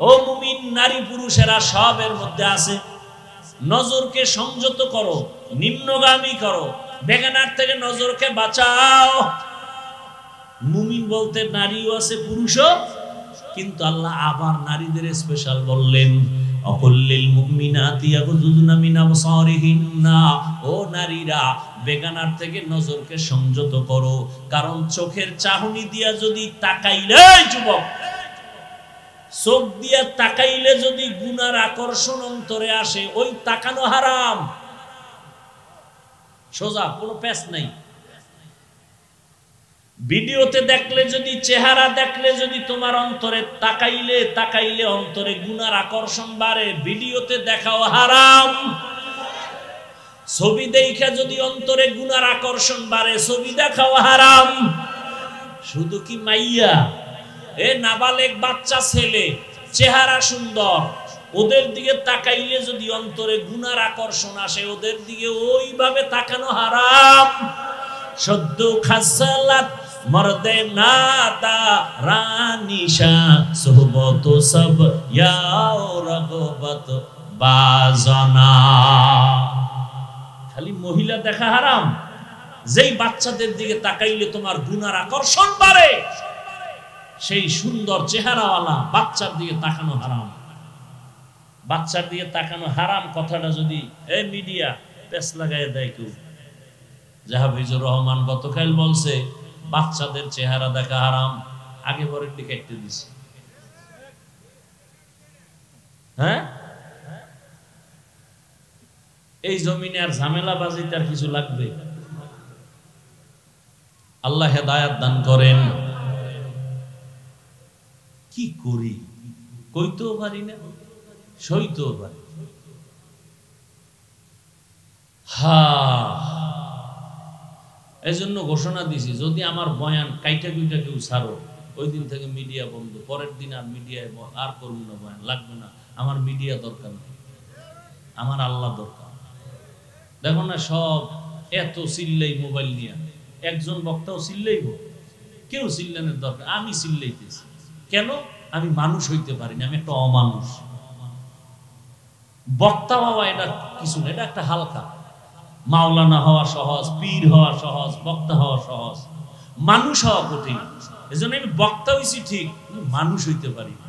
ও মুমিন নারী পুরুষেরা সবের মধ্যে আছে, নজরকে সংযত করো, নিম্নগামী করো, বেগানার থেকে নজরকে বাঁচাও। মুমিন বলতে নারীও আছে, পুরুষও, কিন্তু আল্লাহ আবার নারীদের স্পেশাল বললেন অকুল্লিল মুমিনাতি ইয়াগুযুযনা মিন আবসারিহিন্না, ও নারীরা বেগানার থেকে নজরকে সংযত করো, কারণ চোখের চাহনি দিয়া যদি তাকাইলে, যুবক চোখ দিয়া তাকাইলে যদি গুনার আকর্ষণ অন্তরে আসে, ওই তাকানো হারাম। সোজা, কোনো প্যাচ নাই। ভিডিওতে দেখলে যদি, চেহারা দেখলে যদি তোমার অন্তরে তাকাইলে অন্তরে গুনার আকর্ষণ বাড়ে, ভিডিওতে দেখাও হারাম। ছবি দেখা যদি অন্তরে গুনার আকর্ষণ বাড়ে, ছবি দেখাও হারাম। শুধু কি মাইয়া, এ নাবালেগ বাচ্চা ছেলে, চেহারা সুন্দর, ওদের দিকে তাকাইলে যদি অন্তরে গুনার আকর্ষণ আসে, ওদের দিকে ওইভাবে তাকানো হারাম। সদ্য খাসালাত মর্দে নাদা রানিশা সোহবত সব ইয়াও রগবত বাজনা। খালি মহিলা দেখা হারাম। যেই বাচ্চাদের দিকে তাকাইলে তোমার গুনার আকর্ষণ বাড়ে, সেই সুন্দর চেহারাওয়ালা বাচ্চার দিকে তাকানো হারাম। বাচ্চার দিকে তাকানো হারাম কথাটা যদি এই মিডিয়া পেছ লাগাই দেয় কেউ, হাফিজুর রহমান গতকাল বলছে বাচ্চাদের চেহারা দেখা হারাম, আগে পরে কেটে দিছে। হ্যাঁ, এই জমিনে আর ঝামেলা বাজিতে আর কিছু লাগবে? আল্লাহ হেদায়াত দান করেন। কি করি, কইতেও পারি না, সইতেও পারি। এই জন্য ঘোষণা দিছি, যদি আমার বয়ান কাইটা কুইটা কেউ ছাড়ো, ওই দিন থেকে মিডিয়া বন্ধ। পরের দিন আর মিডিয়ায় আর করবো না, বয়ান লাগবে না। আমার মিডিয়া দরকার নেই, আমার আল্লাহ দরকার। দেখো না, সব এত চিল্লাই মোবাইল নিয়ে, একজন বক্তাও চিল্লাইব, কেউ চিল্লানোর দরকার। আমি চিল্লাইতেছি কেন? আমি মানুষ হইতে পারি না, আমি একটা অমানুষ। বক্তা হওয়া এটা কিছু না, এটা একটা হালকা। মাওলানা হওয়া সহজ, পীর হওয়া সহজ, বক্তা হওয়া সহজ, মানুষ হওয়া কঠিন। এজন্য আমি বক্তা হইছি ঠিক, মানুষ হইতে পারি না,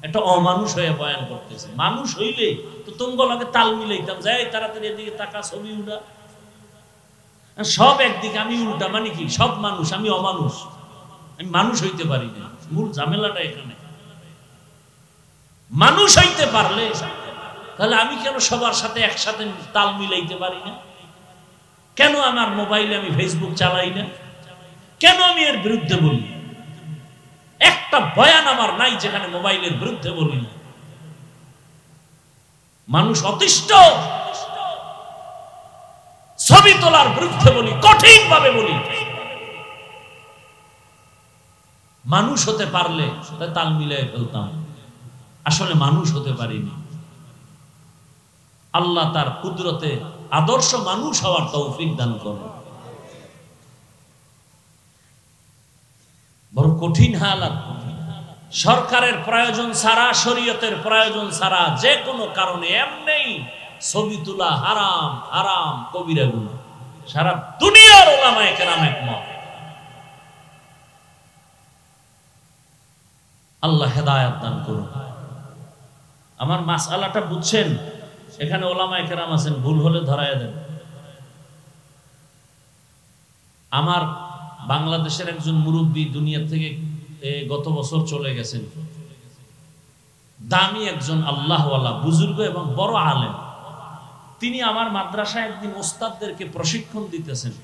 একটা অমানুষ হয়ে বয়ান করতেছে। মানুষ হইলে তো তোমাকে তাল মিলাইতাম, যাই তাড়াতাড়ি এদিকে তাকা, ছবি উঠা। সব একদিকে, আমি উল্টা, মানে কি সব মানুষ, আমি অমানুষ, আমি মানুষ হইতে পারি না। মূল ঝামেলাটা এখানে। মানুষ হইতে পারলে তাহলে আমি কেন সবার সাথে একসাথে তাল মিলাইতে পারি না? কেন আমার মোবাইলে আমি ফেসবুক চালাই না? কেন আমি এর বিরুদ্ধে বলি? একটা বয়ান আমার নাই যেখানে মোবাইলের বিরুদ্ধে বলি না। মানুষ অতিষ্ঠ, ছবি তোলার বিরুদ্ধে বলি, কঠিন ভাবে বলি। মানুষ হতে পারলে তাল মিলাই ফেলতাম, আসলে মানুষ হতে পারিনি। আল্লাহ তার কুদরতে আদর্শ মানুষ হওয়ার তৌফিক দান করেন। বড় কঠিন হালাত। সরকারের প্রয়োজন ছাড়া, শরীয়তের প্রয়োজন ছাড়া যে কোনো কারণে এমনি ছবি তোলা হারাম, হারাম কবিরা গুনাহ। সারা দুনিয়ার উলামায়ে কেরাম একমত। আল্লাহ হেদায়েত দান করুন। আমার মাসআলাটা বুঝছেন? এখানে ওলামায়ে কেরাম আছেন, ভুল হলে ধরায় দেন। আমার বাংলাদেশের একজন মুরব্বী দুনিয়া থেকে গত বছর চলে গেছেন। দামি একজন আল্লাহওয়ালা বুজুর্গ এবং বড় আলেম। তিনি আমার মাদ্রাসায় একদিন ওস্তাদদেরকে প্রশিক্ষণ দিতেছেন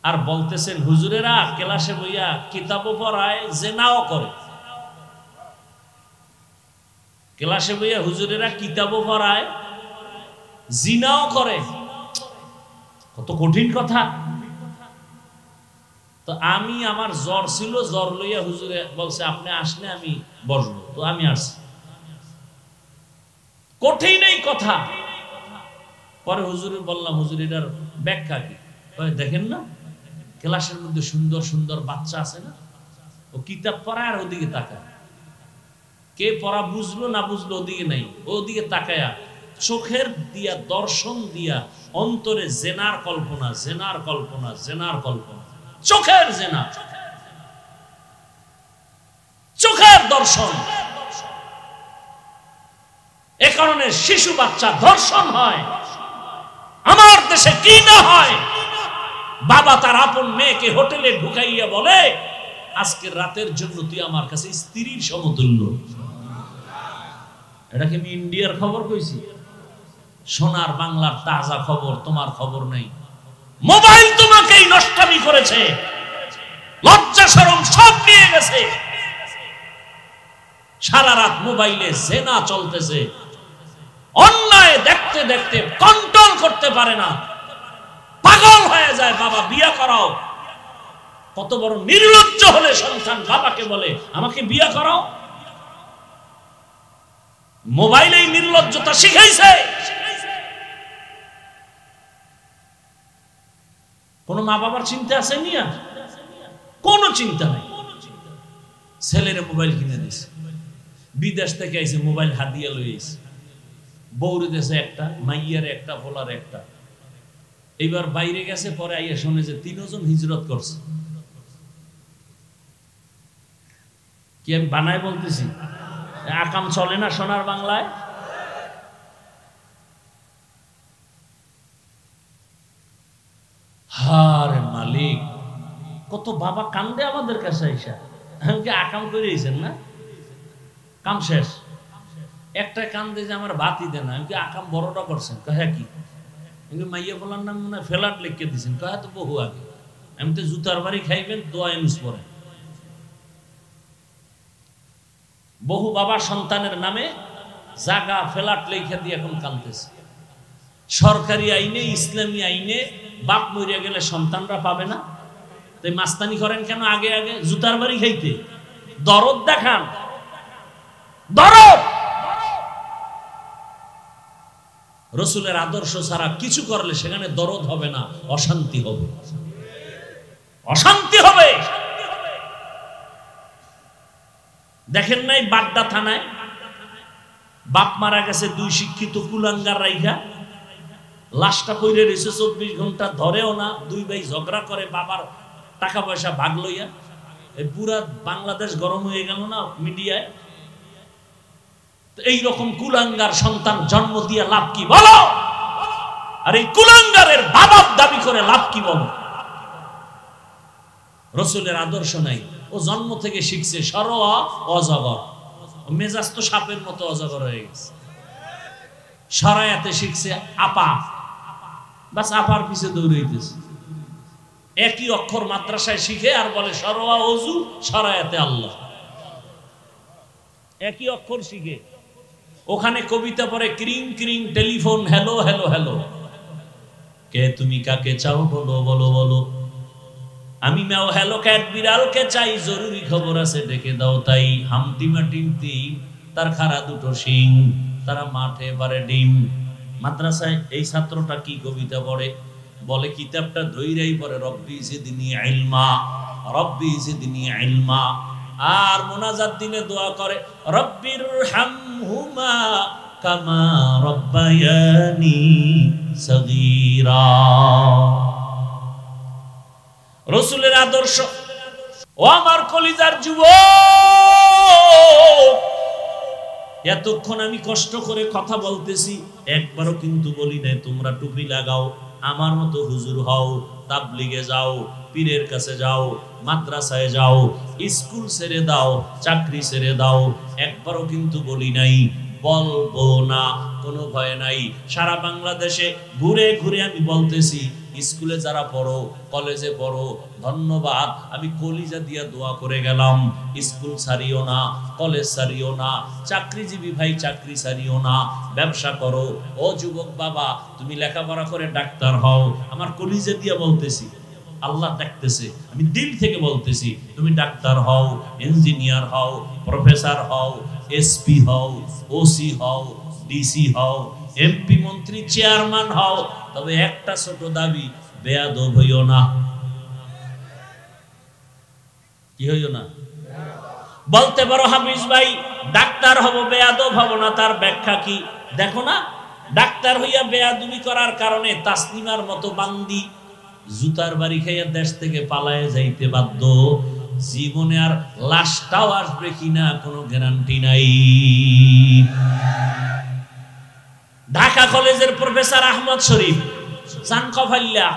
আর বলতেছেন, হুজুরেরা ক্লাসে বইয়া কিতাবও পড়ায়, জেনাও করে। ক্লাসে বইয়া হুজুরেরা কিতাবও পড়ায়, জিনাও করে। কত কঠিন কথা। তো আমি, আমার জ্বর ছিল, জ্বর লইয়া হুজুরে বলছে আপনি আসলে আমি বসবো। তো আমি আসছি। কঠিন এই কথা। পরে হুজুরে বললাম, হুজুর এটার ব্যাখ্যা কি? দেখেন না, ক্লাসের মধ্যে সুন্দর সুন্দর বাচ্চা আছে না, ও কিতাব পড়ায় আর ওদিকে তাকায়। কে পড়া বুঝলো না বুঝলো ওদিকে নাই, ওদিকে তাকায়া চোখের দিয়া, দর্শন দিয়া অন্তরে জেনার কল্পনা, জেনার কল্পনা, জেনার কল্পনা, চোখের জেনা, চোখের দর্শন। কারণে শিশু বাচ্চা ধর্ষণ হয়। আমার দেশে কি না হয়। বাবা তার আপন মেয়েকে হোটেলে ঢুকাইয়া বলে, আজকের রাতের জন্য তুই আমার কাছে স্ত্রীর সমতুল্য। এটাকে আমি ইন্ডিয়ার খবর কইছি, সোনার বাংলার তাজা খবর, তোমার খবর নেই। মোবাইল তোমাকেই নষ্টামি করেছে, লজ্জা শরম সব নিয়ে গেছে। সারা রাত মোবাইলে জেনা চলতেছে, অন্যায় দেখতে দেখতে কন্ট্রোল করতে পারে না, পাগল হয়ে যায়। বাবা বিয়ে করাও। কত বড় নির্লজ্জ হলে সন্তান বাবাকে বলে আমাকে বিয়ে করাও। মোবাইলেই নির্লজ্জতা শিখাইছে। কোন মা বাবার চিন্তা আছে নিয়া? কোন চিন্তা নাই। ছেলের মোবাইল কিনে দিছে, বিদেশ থেকে আইছে মোবাইল হাদিয়া লই আইছে, বউরে দেশে একটা, মাইয়ার একটা, ফোলার একটা। এইবার বাইরে গেছে, পরে আইয়া শুনে যে 3 জন হিজরত করছে। কি আমি বানায় বলতেছি? আকাম চলে না সোনার বাংলায়? হারে মালিক, কত বাবা কান্দে আমাদের কাছে আইসা, আমাকে আকাম করে দিয়েছেন না, কাম শেষ। একটা কান্দে যে আমার বাতি দেন, আমি কি আকাম বড়টা করছেন? হ্যাঁ কি মাইয়া বলার নাম মনে ফেলাট লিখে দিয়েছেন? হ্যাঁ তো বহু আগে। আমি তো জুতার বাড়ি খাইবেন, দোয়া ইউজ করেন। বহু বাবা সন্তানের নামে জাগা ফেলাট লিখে দিয়ে এখন কাঁদতেছে। সরকারি আইনে, ইসলামী আইনে বাপ মরিয়া গেলে সন্তানরা পাবে না, তাই মাস্তানি করেন কেন? আগে আগে জুতার বাড়ি খাইতে দরদ দেখান, দরদ। রসুলের আদর্শ ছাড়া কিছু করলে সেখানে দরদ হবে না, অশান্তি হবে, অশান্তি হবে। দেখেন নাই বাড্ডা থানায় বাপ মারা গেছে, 2 শিক্ষিত কুলাঙ্গার রাইখা, লাশটা পইরে রয়েছে 24 ঘন্টা, ধরেও না। 2 ভাই ঝগড়া করে, বাবার টাকা পয়সা ভাগ লইয়া। এই পুরা বাংলাদেশ গরম হয়ে গেল না মিডিয়ায়? এই রকম কুলাঙ্গার সন্তান জন্ম দিয়ে লাভ কি বলো? আর এই কুলাঙ্গারের বাবার দাবি করে লাভ কি বলো? রসুলের আদর্শ নাই। ও জন্ম থেকে শিখছে সরোয়া অজগর, মেজাজ তো সাপের মতো অজগর হয়ে গেছে। সরায়াতে শিখছে আপা, বাস আপার পিছে দৌড়াইতেছে। একই অক্ষর মাদ্রাসায় শিখে আর বলে সরোয়া অজু, সরায়াতে আল্লাহ। একই অক্ষর শিখে ওখানে কবিতা পড়ে, ক্রিং ক্রিং টেলিফোন, হ্যালো হ্যালো হ্যালো, কে তুমি কাকে চাও বলো বলো বলো, আমি ম্যাও হ্যালো ক্যাট বিড়ালকে চাই, জরুরি খবর আছে ডেকে দাও তাই। হামটিমা টিমটি তার খাড়া 2টো শিং, তারা মাঠে পারে ডিম। মাদ্রাসায় এই ছাত্রটা কি কবিতা পড়ে? বলে কিতাবটা ধইরাই পড়ে রব্বি জিদনি ইলমা, রব্বি জিদনি ইলমা। আর মুনাজাত দিনে দোয়া করে রব্বির হামহুমা কামা রব্বায়ানি সগীরা। রসুলের আদর্শ। ও আমার কলিজার যুবক, এতক্ষণ আমি কষ্ট করে কথা বলতেছি, একবারও কিন্তু বলি নাই তোমরা টুপি লাগাও, আমার মতো হুজুর হও, তাবলিগে যাও, পীরের কাছে যাও, মাদ্রাসায় যাও, স্কুল ছেড়ে দাও, চাকরি ছেড়ে দাও। একবারও কিন্তু বলি নাই, বলবো না, কোনো ভয় নাই। সারা বাংলাদেশে ঘুরে ঘুরে আমি বলতেছি, স্কুলে যারা পড়ো, কলেজে পড়ো, ধন্যবাদ। আমি কলিজা দিয়া দোয়া করে গেলাম, স্কুল ছাড়িও না, কলেজ ছাড়িও না, চাকরিজীবী ভাই চাকরি ছাড়িও না, ব্যবসা করো। ও যুবক বাবা, তুমি লেখাপড়া করে ডাক্তার হও। আমার কলিজা দিয়া বলতেছি, আল্লাহ দেখতেছে, আমি দিল থেকে বলতেছি, তুমি ডাক্তার হও, ইঞ্জিনিয়ার হও, প্রফেসর হও, এসপি হও, ওসি হও, ডিসি হও, এমপি মন্ত্রী চেয়ারম্যান হও, তবে একটা ছোট দাবি, বেয়াদব হইও না। কি হইও না? বলতে পারো হাফিজ ভাই ডাক্তার হব, বেয়াদব হব না, তার ব্যাখ্যা কি? দেখো না, ডাক্তার হইয়া বেয়াদবি করার কারণে তাসনিমার মতো বান্দি জুতার বাড়ি খাইয়া দেশ থেকে পালায়ে যাইতে বাধ্য। জীবনে আর লাশটাও আসবে কিনা কোনো গ্যারান্টি নাই। ঢাকা কলেজের প্রফেসর আহমদ শরীফ চান কফাল্লা,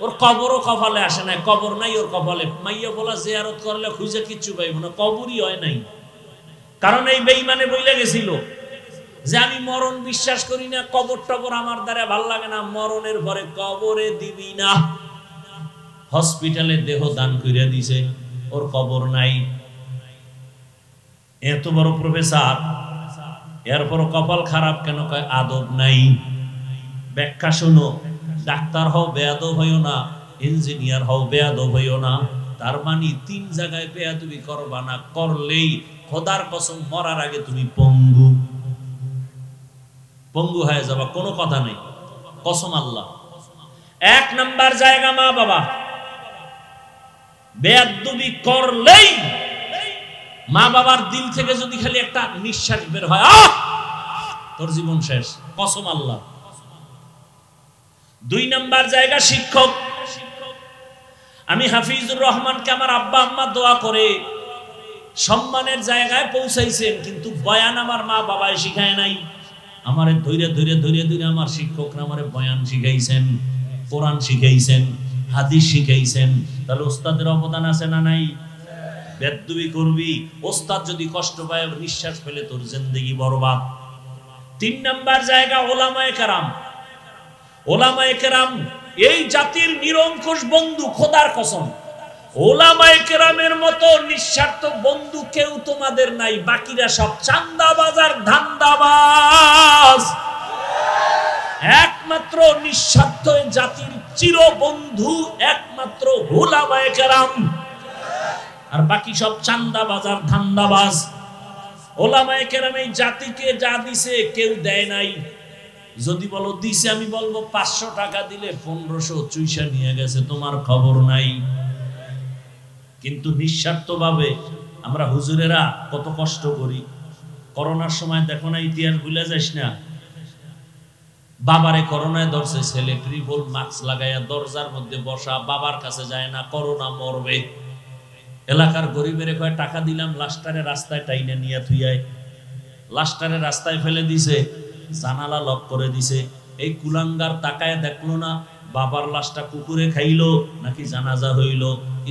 ওর কবরও কপালে আসে নাই, কবর নাই ওর কপালে। মাইয়া বলা জিয়ারত করলে খুঁজে কিচ্ছু পাইব না, কবরই হয় নাই। কারণ এই বেঈমানে বইলে গেছিল যে আমি মরণ বিশ্বাস করি না, কবর টবর আমার দ্বারা ভাল লাগে না, মরণের পরে কবরে দিবি না। হসপিটালে দেহ দান করে দিছে, ওর কবর নাই। এত বড় প্রফেসর, এরপর কপাল খারাপ কেন? কয় আদব নাই। ব্যাখ্যা শোনো, ডাক্তার হও বেয়াদব হইও না, ইঞ্জিনিয়ার হও বেয়াদব হইও না। তার মানে 3 জায়গায় বেয়াদবি করবা না, করলেই খোদার কসম মরার আগে তুমি পঙ্গু পঙ্গু হয়ে যাবা, কোনো কথা নেই, কসম আল্লাহ। 1 নাম্বার জায়গা মা বাবা। বেয়াদবি করলেই মা বাবার দিল থেকে যদি খালি একটা নিঃশ্বাস বের হয়, তোর জীবন শেষ, কসম আল্লাহ। 2 নাম্বার জায়গা শিক্ষক। আমি হাফিজুর রহমানকে আমার আব্বা আম্মা দোয়া করে সম্মানের জায়গায় পৌঁছাইছেন, কিন্তু বয়ান আমার মা বাবায় শিখায় নাই। আমারে ধৈর্য ধৈর্য ধৈর্য ধৈর্য আমার শিক্ষকরা আমারে বয়ান শিখাইছেন, কোরআন শিখাইছেন, হাদিস শিখাইছেন। তাহলে ওস্তাদের অবদান আছে না নাই? বেয়াদবি করবি, ওস্তাদ যদি কষ্ট পায়, নিঃশ্বাস ফেলে, তোর জিন্দেগি বরবাদ। 3 নাম্বার জায়গা ওলামায়ে কেরাম। ওলামায়ে কেরাম এই জাতির নিরঙ্কুশ বন্ধু, খোদার কসম। ওলামায়ে কেরামের মতো নিঃস্বার্থ বন্ধু কেউ তোমাদের নাই, বাকিরা সব চান্দাবাজ আর ধান্দাবাজ। একমাত্র নিঃস্বার্থ জাতির চির বন্ধু একমাত্র ওলামায়ে কেরাম, আর বাকি সব চান্দাবাজ আর ধান্দাবাজ। ওলামায়ে কেরাম এই জাতিকে যা দিছে কেউ দেয় নাই। যদি বলো দিছে, আমি বলবো 500 টাকা দিলে 1500 চুইসা নিয়ে গেছে, তোমার খবর নাই। কিন্তু নিঃস্বার্থভাবে আমরা হুজুরেরা কত কষ্ট করি। করোনার সময় দেখো না, ইতিহাস ভুলে যাস না, বাবারে করোনায় ধরছে, ছেলে ট্রিপল মাস্ক লাগাইয়া দরজার মধ্যে বসা, বাবার কাছে যায় না, করোনা মরবে। এলাকার গরিবের কয় টাকা দিলাম, লাস্টারে রাস্তায় টাইনে নিয়ে থুইয়ায়, লাস্টারে রাস্তায় ফেলে দিছে, জানালা লক করে দিছে। এই কুলাঙ্গার তাকায় দেখলো না বাবার লাশটা কুকুরে খাইলো নাকি জানাজা হইল।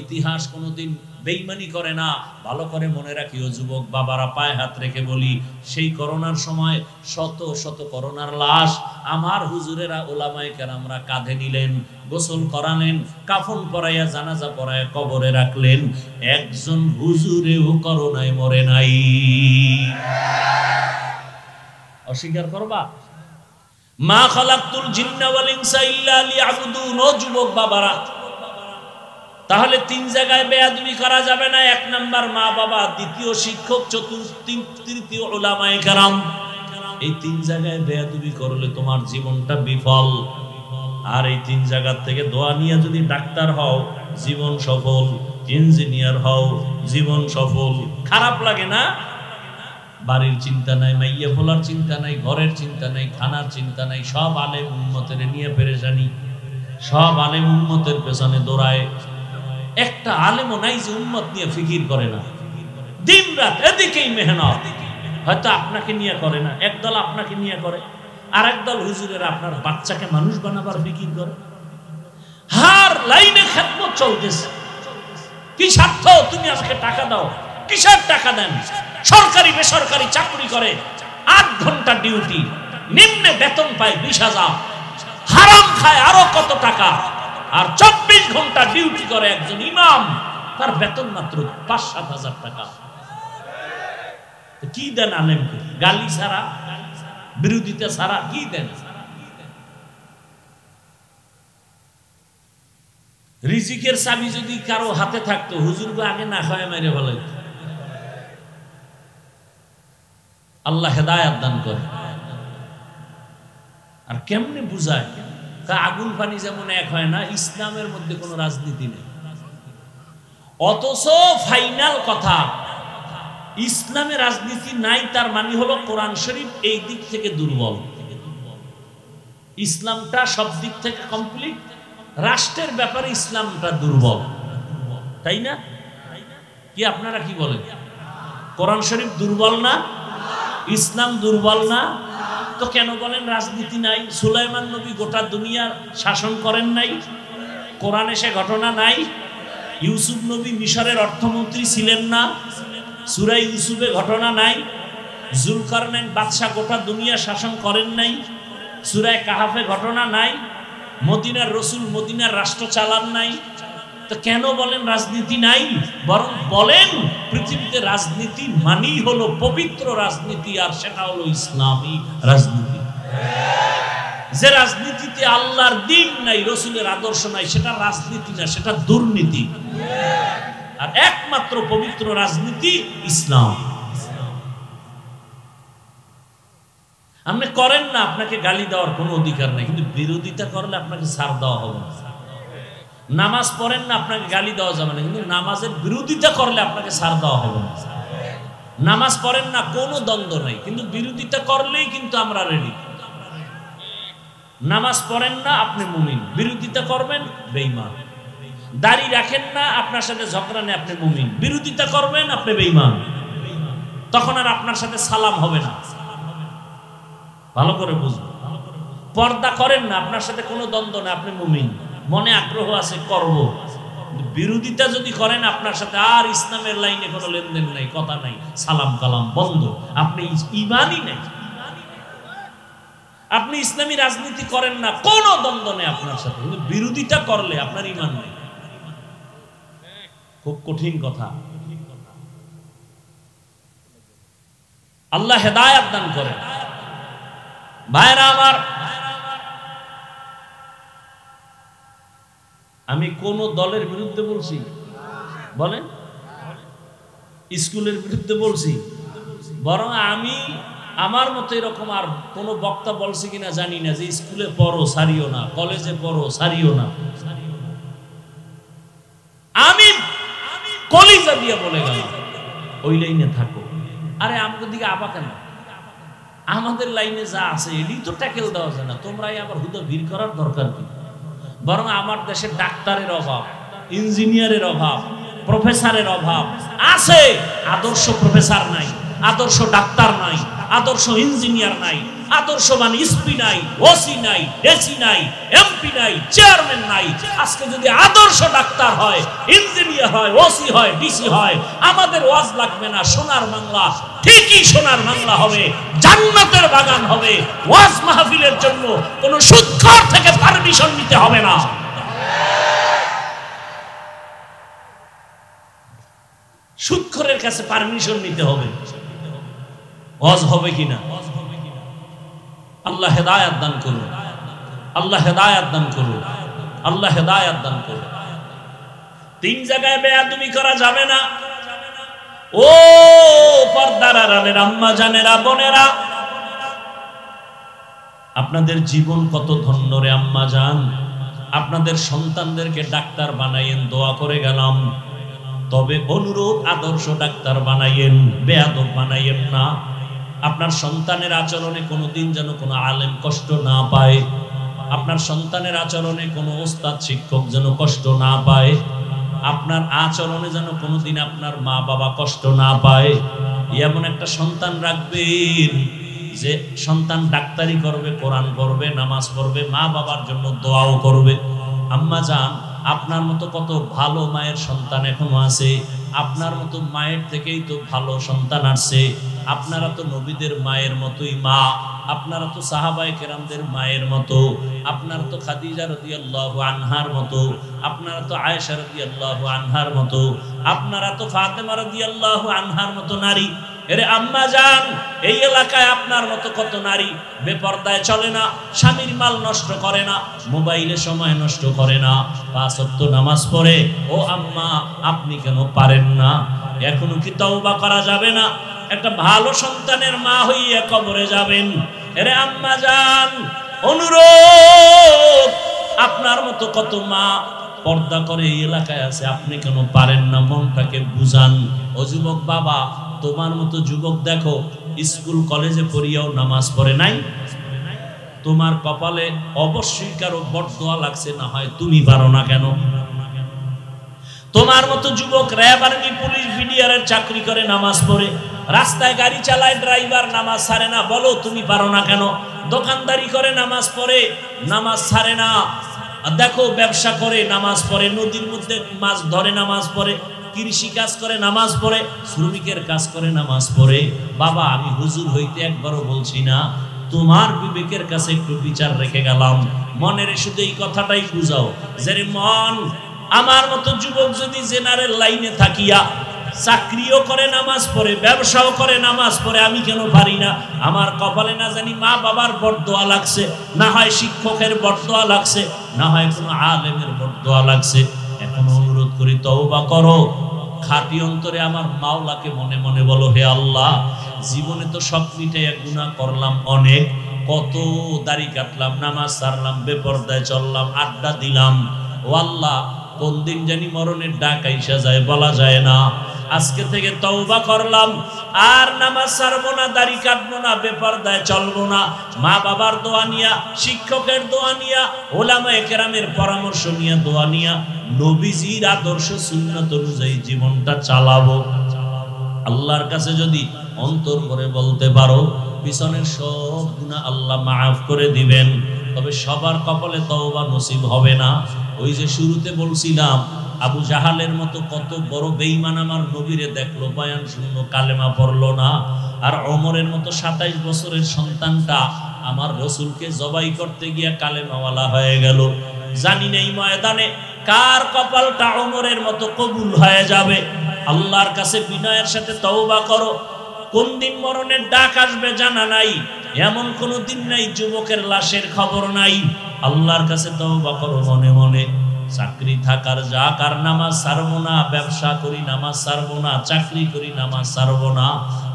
ইতিহাস কোনোদিন বেঈমানি করে না। ভালো করে মনে রাখিও যুবক বাবারা, পায়ে হাত রেখে বলি, সেই করোনার সময় শত শত করোনার লাশ আমার হুজুরেরা ওলামায়ে কেরামরা কাঁধে নিলেন, গোসল করালেন, কাফন পরাইয়া জানাজা পরাইয়া কবরে রাখলেন। একজন হুজুরেও করোনায় মরে নাই। অস্বীকার করবা? মা খালাকতুল জিন্না ওয়াল ইনসা ইল্লা লিয়াবুদুন। ও যুবক বাবারা, তাহলে 3 জায়গায় বেয়াদবি করা যাবে না। 1 নাম্বার মা বাবা, দ্বিতীয় শিক্ষক, তৃতীয় উলামায়ে কেরাম। এই 3 জায়গায় বেয়াদবি করলে তোমার জীবনটা বিফল। আর এই 3 জায়গা থেকে দোয়া নিয়ে যদি ডাক্তার হও, জীবন সফল, ইঞ্জিনিয়ার হও, জীবন সফল। খারাপ লাগে না? বাড়ির চিন্তা নাই, মাইয়া ফোলার চিন্তা নাই, ঘরের চিন্তা নাই, খানার চিন্তা নাই, সব আলেম উম্মতের নিয়ে পেরেশানি, সব আলেম উম্মতের পেছনে দৌড়ায়। একটা আলেমও নাই যে উম্মত নিয়ে ফিকির করে না, দিন রাত এদিকেই মেহনত। হয়তো আপনাকে নিয়ে করে না, একদল আপনাকে নিয়ে করে, আর একদল হুজুরের আপনার বাচ্চাকে মানুষ বানাবার ফিকির করে। হার লাইনে খেদমত চলতেছে। কি স্বার্থ? তুমি আমাকে টাকা দাও। কিসের টাকা দেন? সরকারি বেসরকারি চাকরি করে, 8 ঘন্টা ডিউটি, নিম্নে বেতন পায় 20,000, হারাম খায় আরো কত টাকা, আর 24 ঘন্টা ডিউটি করে একজন ইমাম, তার বেতন মাত্র 5-7 হাজার টাকা। কি দেন আলেমকে? গালি ছাড়া, বিরোধিতা ছাড়া কি দেন? রিজিকের চাবি যদি কারো হাতে থাকতো, হুজুরকে আগে না খায় মেরে ভালো। আল্লাহ হেদায়েত দান করে। আর কেমনে বুঝায়? আগুন পানি যেমন এক হয় না, ইসলামের মধ্যে কোনো রাজনীতি নেই। অথচ ফাইনাল কথা, ইসলামে রাজনীতি নাই, তার মানে হলো কোরআন শরীফ এই দিক থেকে দুর্বল। ইসলামটা সব দিক থেকে কমপ্লিট, রাষ্ট্রের ব্যাপারে ইসলামটা দুর্বল, তাই না? কি আপনারা কি বলেন? কোরআন শরীফ দুর্বল না? ইসলাম দুর্বল না? তো কেন বলেন রাজনীতি নাই? সুলাইমান নবী গোটা দুনিয়ার শাসন করেন নাই? কোরআনে সে ঘটনা নাই? ইউসুফ নবী মিশরের অর্থমন্ত্রী ছিলেন না? সূরা ইউসুফে ঘটনা নাই? জুলকারনাইন বাদশা গোটা দুনিয়া শাসন করেন নাই? সূরা কাহাফে ঘটনা নাই? মদিনার রাসূল মদিনার রাষ্ট্র চালান নাই? তো কেন বলেন রাজনীতি নাই? বরং বলেন পৃথিবীতে রাজনীতি মানেই হলো পবিত্র রাজনীতি, আর সেটা হলো ইসলামী রাজনীতি। যে রাজনীতিতে আল্লাহর দ্বীন নাই, রাসূলের আদর্শ নাই, সেটা রাজনীতি না, সেটা দুর্নীতি। আর একমাত্র পবিত্র রাজনীতি ইসলাম। আপনি করেন না, আপনাকে গালি দেওয়ার কোনো অধিকার নাই, কিন্তু বিরোধিতা করলে আপনাকে ছাড় দেওয়া হবে না। নামাজ পড়েন না, আপনাকে গালি দেওয়া যাবে না, কিন্তু নামাজের বিরোধিতা করলে আপনাকে ছাড় দেওয়া হবে না। নামাজ পড়েন না, কোনো দ্বন্দ্ব নাই, কিন্তু বিরোধিতা করলেই কিন্তু আমরা রেডি। নামাজ পড়েন না, আপনি মুমিন, বিরোধিতা করবেন বেঈমান। দাড়ি রাখেন না, আপনার সাথে ঝগড়া নেই, আপনি মুমিন, বিরোধিতা করবেন আপনি বেঈমান। তখন আর আপনার সাথে সালাম হবে না। ভালো করে বুঝবেন। পর্দা করেন না, আপনার সাথে কোনো দ্বন্দ্ব নেই, আপনি মুমিন, মনে আগ্রহ আছে করব। বিরোধিতা যদি করেন আপনার সাথে, আর ইসলামের লাইনে কোনো লেনদেন নাই, কথা নাই, সালাম কালাম বন্ধ, আপনি ঈমানই নাই। আপনি ইসলামী রাজনীতি করেন না, কোনো দ্বন্দ্ব নেই আপনার সাথে, কিন্তু বিরোধিতা করলে আপনার ঈমান নেই। খুব কঠিন কথা। আল্লাহ হেদায়েত দান করেন। ভাইরা আমার, আমি কোন দলের বিরুদ্ধে বলছি? বলেন, স্কুলের বিরুদ্ধে বলছি? বরং আমি আমার মতো এরকম আর কোন বক্তা বলছি কিনা জানি না যে স্কুলে পড়ো সারিও না, কলেজে পড়ো সারিও না। আমি কলিজা দিয়ে বলে গেলাম ওই লাইনে থাকো। আরে আমাদের দিকে আবা কেন? আমাদের লাইনে যা আছে এটি তো ট্যাকেল দেওয়া যায় না, তোমরাই আবার হুদা ভিড় করার দরকার কি? বরং আমার দেশে ডাক্তারের অভাব, ইঞ্জিনিয়ারের অভাব, প্রফেসরের অভাব আছে। আদর্শ প্রফেসর নাই, আদর্শ ডাক্তার নাই, আদর্শ ইঞ্জিনিয়ার নাই, আদর্শবান এসপি নাই, ওসি নাই, এসি নাই, এমপি নাই, চেয়ারম্যান নাই। আজকে যদি আদর্শ ডাক্তার হয়, ইঞ্জিনিয়ার হয়, ওসি হয়, ডিসি হয়, আমাদের ওয়াজ লাগবে না। সোনার বাংলা ঠিকই সোনার বাংলা হবে, জান্নাতের বাগান হবে। ওয়াজ মাহফিলের জন্য কোন সুদখোর থেকে পারমিশন নিতে হবে না। সুদখোরের কাছে পারমিশন নিতে হবে, ওয়াজ হবে কিনা। আল্লাহ হেদায়েত দান করুন, আল্লাহ হেদায়েত দান করুন, আল্লাহ হেদায়েত দান করুন। তিন জায়গায় বেয়াদবি করা যাবে না। ও পর্দার আড়ালের আম্মা জানেরা, বোনেরা, আপনাদের জীবন কত ধন্য রে আম্মা জান। আপনাদের সন্তানদেরকে ডাক্তার বানাইয়েন, দোয়া করে গেলাম। তবে অনুরোধ, আদর্শ ডাক্তার বানাইয়েন, বেয়াদব বানাইয়েন না। আপনার সন্তানের আচরণে কোনোদিন যেন কোনো আলেম কষ্ট না পায়। আপনার সন্তানের আচরণে কোনো ওস্তাদ শিক্ষক যেন কষ্ট না পায়। আপনার আচরণে যেন কোনোদিন আপনার মা বাবা কষ্ট না পায়। এমন একটা সন্তান রাখবেন যে সন্তান ডাক্তারি করবে, কোরআন পড়বে, নামাজ পড়বে, মা বাবার জন্য দোয়াও করবে। আম্মা জান, আপনার মতো কত ভালো মায়ের সন্তান এখনো আছে। আপনার মতো মায়ের থেকেই তো ভালো সন্তান আসছে। আপনারা তো নবীদের মায়ের মতোই মা, আপনারা তো সাহাবায়ে কেরামদের মায়ের মতো, আপনারা তো খাদিজা রাদিয়াল্লাহু আনহার মতো, আপনারা তো আয়েশা রাদিয়াল্লাহু আনহার মতো, আপনারা তো ফাতেমা রাদিয়াল্লাহু আনহার মতো নারী। এরে আম্মা জান, এই এলাকায় আপনার মতো কত নারী বেপরদায় চলে না, স্বামীর মাল নষ্ট করে না, মোবাইলে সময় নষ্ট করে না, 5 ওয়াক্ত নামাজ পড়ে। ও আম্মা, আপনি কেন পারেন না? এখনো কি তওবা করা যাবে না? একটা ভালো সন্তানের মা হইয়া কবরে যাবেন। এরে আম্মা জান, অনুরোধ, আপনার মতো কত মা পর্দা করে এই এলাকায় আছে, আপনি কেন পারেন না? মনটাকে বুঝান। ও যুবক বাবা, তোমার মতো যুবক দেখো স্কুল কলেজে পড়িয়াও নামাজ পড়ে নাই। তোমার কপালে অবশ্যই কারো বরদোয়া লাগছে, না হয় তুমি পারো না কেন? তোমার মতো যুবক র্যাব, আর্মি, পুলিশ, বিডিআর এর চাকরি করে, নামাজ পড়ে, রাস্তায় গাড়ি চালায় ড্রাইভার নামাজ ছাড়ে না, বলো তুমি পারো না কেন? দোকানদারি করে নামাজ পড়ে, নামাজ ছাড়ে না। দেখো ব্যবসা করে নামাজ পড়ে, নদীর মধ্যে মাছ ধরে নামাজ পড়ে, কৃষি কাজ করে নামাজ পড়ে, শ্রমিকের কাজ করে নামাজ পড়ে। বাবা আমি হুজুর হইতে একবারও বলছি না, তোমার বিবেকের কাছে একটু বিচার রেখে গেলাম। মনের শুধু এই কথাটাই বুঝাও যে মন, আমার মতো যুবক যদি জেনারেল লাইনে থাকিয়া চাকরিও করে নামাজ পড়ে, ব্যবসাও করে নামাজ পড়ে, আমি কেন পারি না? আমার কপালে না জানি মা বাবার বরদোয়া লাগছে, না হয় শিক্ষকের বরদোয়া লাগছে, না হয় কোনো আলেমের বরদোয়া লাগছে। এখন অনুরোধ করি তওবা করো, খাঁটি অন্তরে আমার মাওলাকে মনে মনে বলো, হে আল্লাহ, জীবনে তো সব মিটাইয়া গুনাহ করলাম অনেক, কত দাড়ি কাটলাম, নামাজ ছাড়লাম, বেপরদায় চললাম, আড্ডা দিলাম। ও আল্লাহ, কোন দিন জানি মরণের ডাক আইসা যায়, বলা যায় না। আজকে থেকে তওবা করলাম, আর নামাজ ছাড়বো না, দাড়ি কাটবো না, বেপরদায় চলবো না। মা বাবার দোয়া নিয়া, শিক্ষকের দোয়া নিয়া, ওলামায়ে কেরামের পরামর্শ নিয়া, দোয়া নিয়া, নবীজির আদর্শ সুন্নাত অনুযায়ী জীবনটা চালাবো। আল্লাহর কাছে যদি অন্তর করে বলতে পারো, পিছনের সব গুনাহ আল্লাহ মাফ করে দিবেন। তবে সবার কপালে তওবা নসিব হবে না। ওই যে শুরুতে বলছিলাম, আবু জাহালের মতো কত বড় বেঈমান আমার নবীরে দেখলো, বয়ান শুনলো, কালেমা পড়লো না। আর ওমরের মতো 27 বছরের সন্তানটা আমার রাসূলকে জবাই করতে গিয়া কালেমাওয়ালা হয়ে গেল। জানি না এই ময়দানে কার কপালটা ওমরের মতো কবুল হয়ে যাবে। আল্লাহর কাছে বিনয়ের সাথে তওবা করো। কোন দিন মরণের ডাক আসবে জানা নাই, এমন কোন দিন নাই যুবকের লাশের খবর নাই। আল্লাহর কাছে তওবা করো মনে মনে। চাকরি থাকার যাক, আর নামাজ ছাড়বো না, ব্যবসা করি নামাজ ছাড়বো না, চাকরি করি নামাজ ছাড়বো না,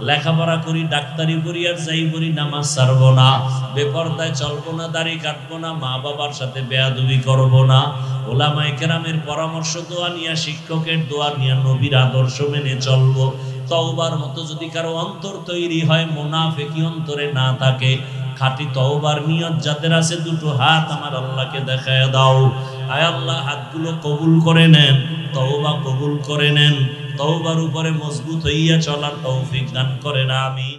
লেখাপড়া করি, ডাক্তারি করি আর যাই করি নামাজ ছাড়বো না, বেপরদায় চলবো না, দাড়ি কাটবো না, মা বাবার সাথে বেয়াদবি করবো না, ওলামায়ে কেরামের পরামর্শ দোয়া নিয়া, শিক্ষকের দোয়া নিয়া, নবীর আদর্শ মেনে চলবো। তওবার মতো যদি কারো অন্তর তৈরি হয়, মুনাফিকি অন্তরে না থাকে, খাঁটি তওবার নিয়ত যাদের আছে, দুটো হাত আমার আল্লাহকে দেখায় দাও। আয় আল্লাহ, হাতগুলো কবুল করে নেন, তওবা কবুল করে নেন, তওবার উপরে মজবুত হইয়া চলার তৌফিক দান করেন, আমিন।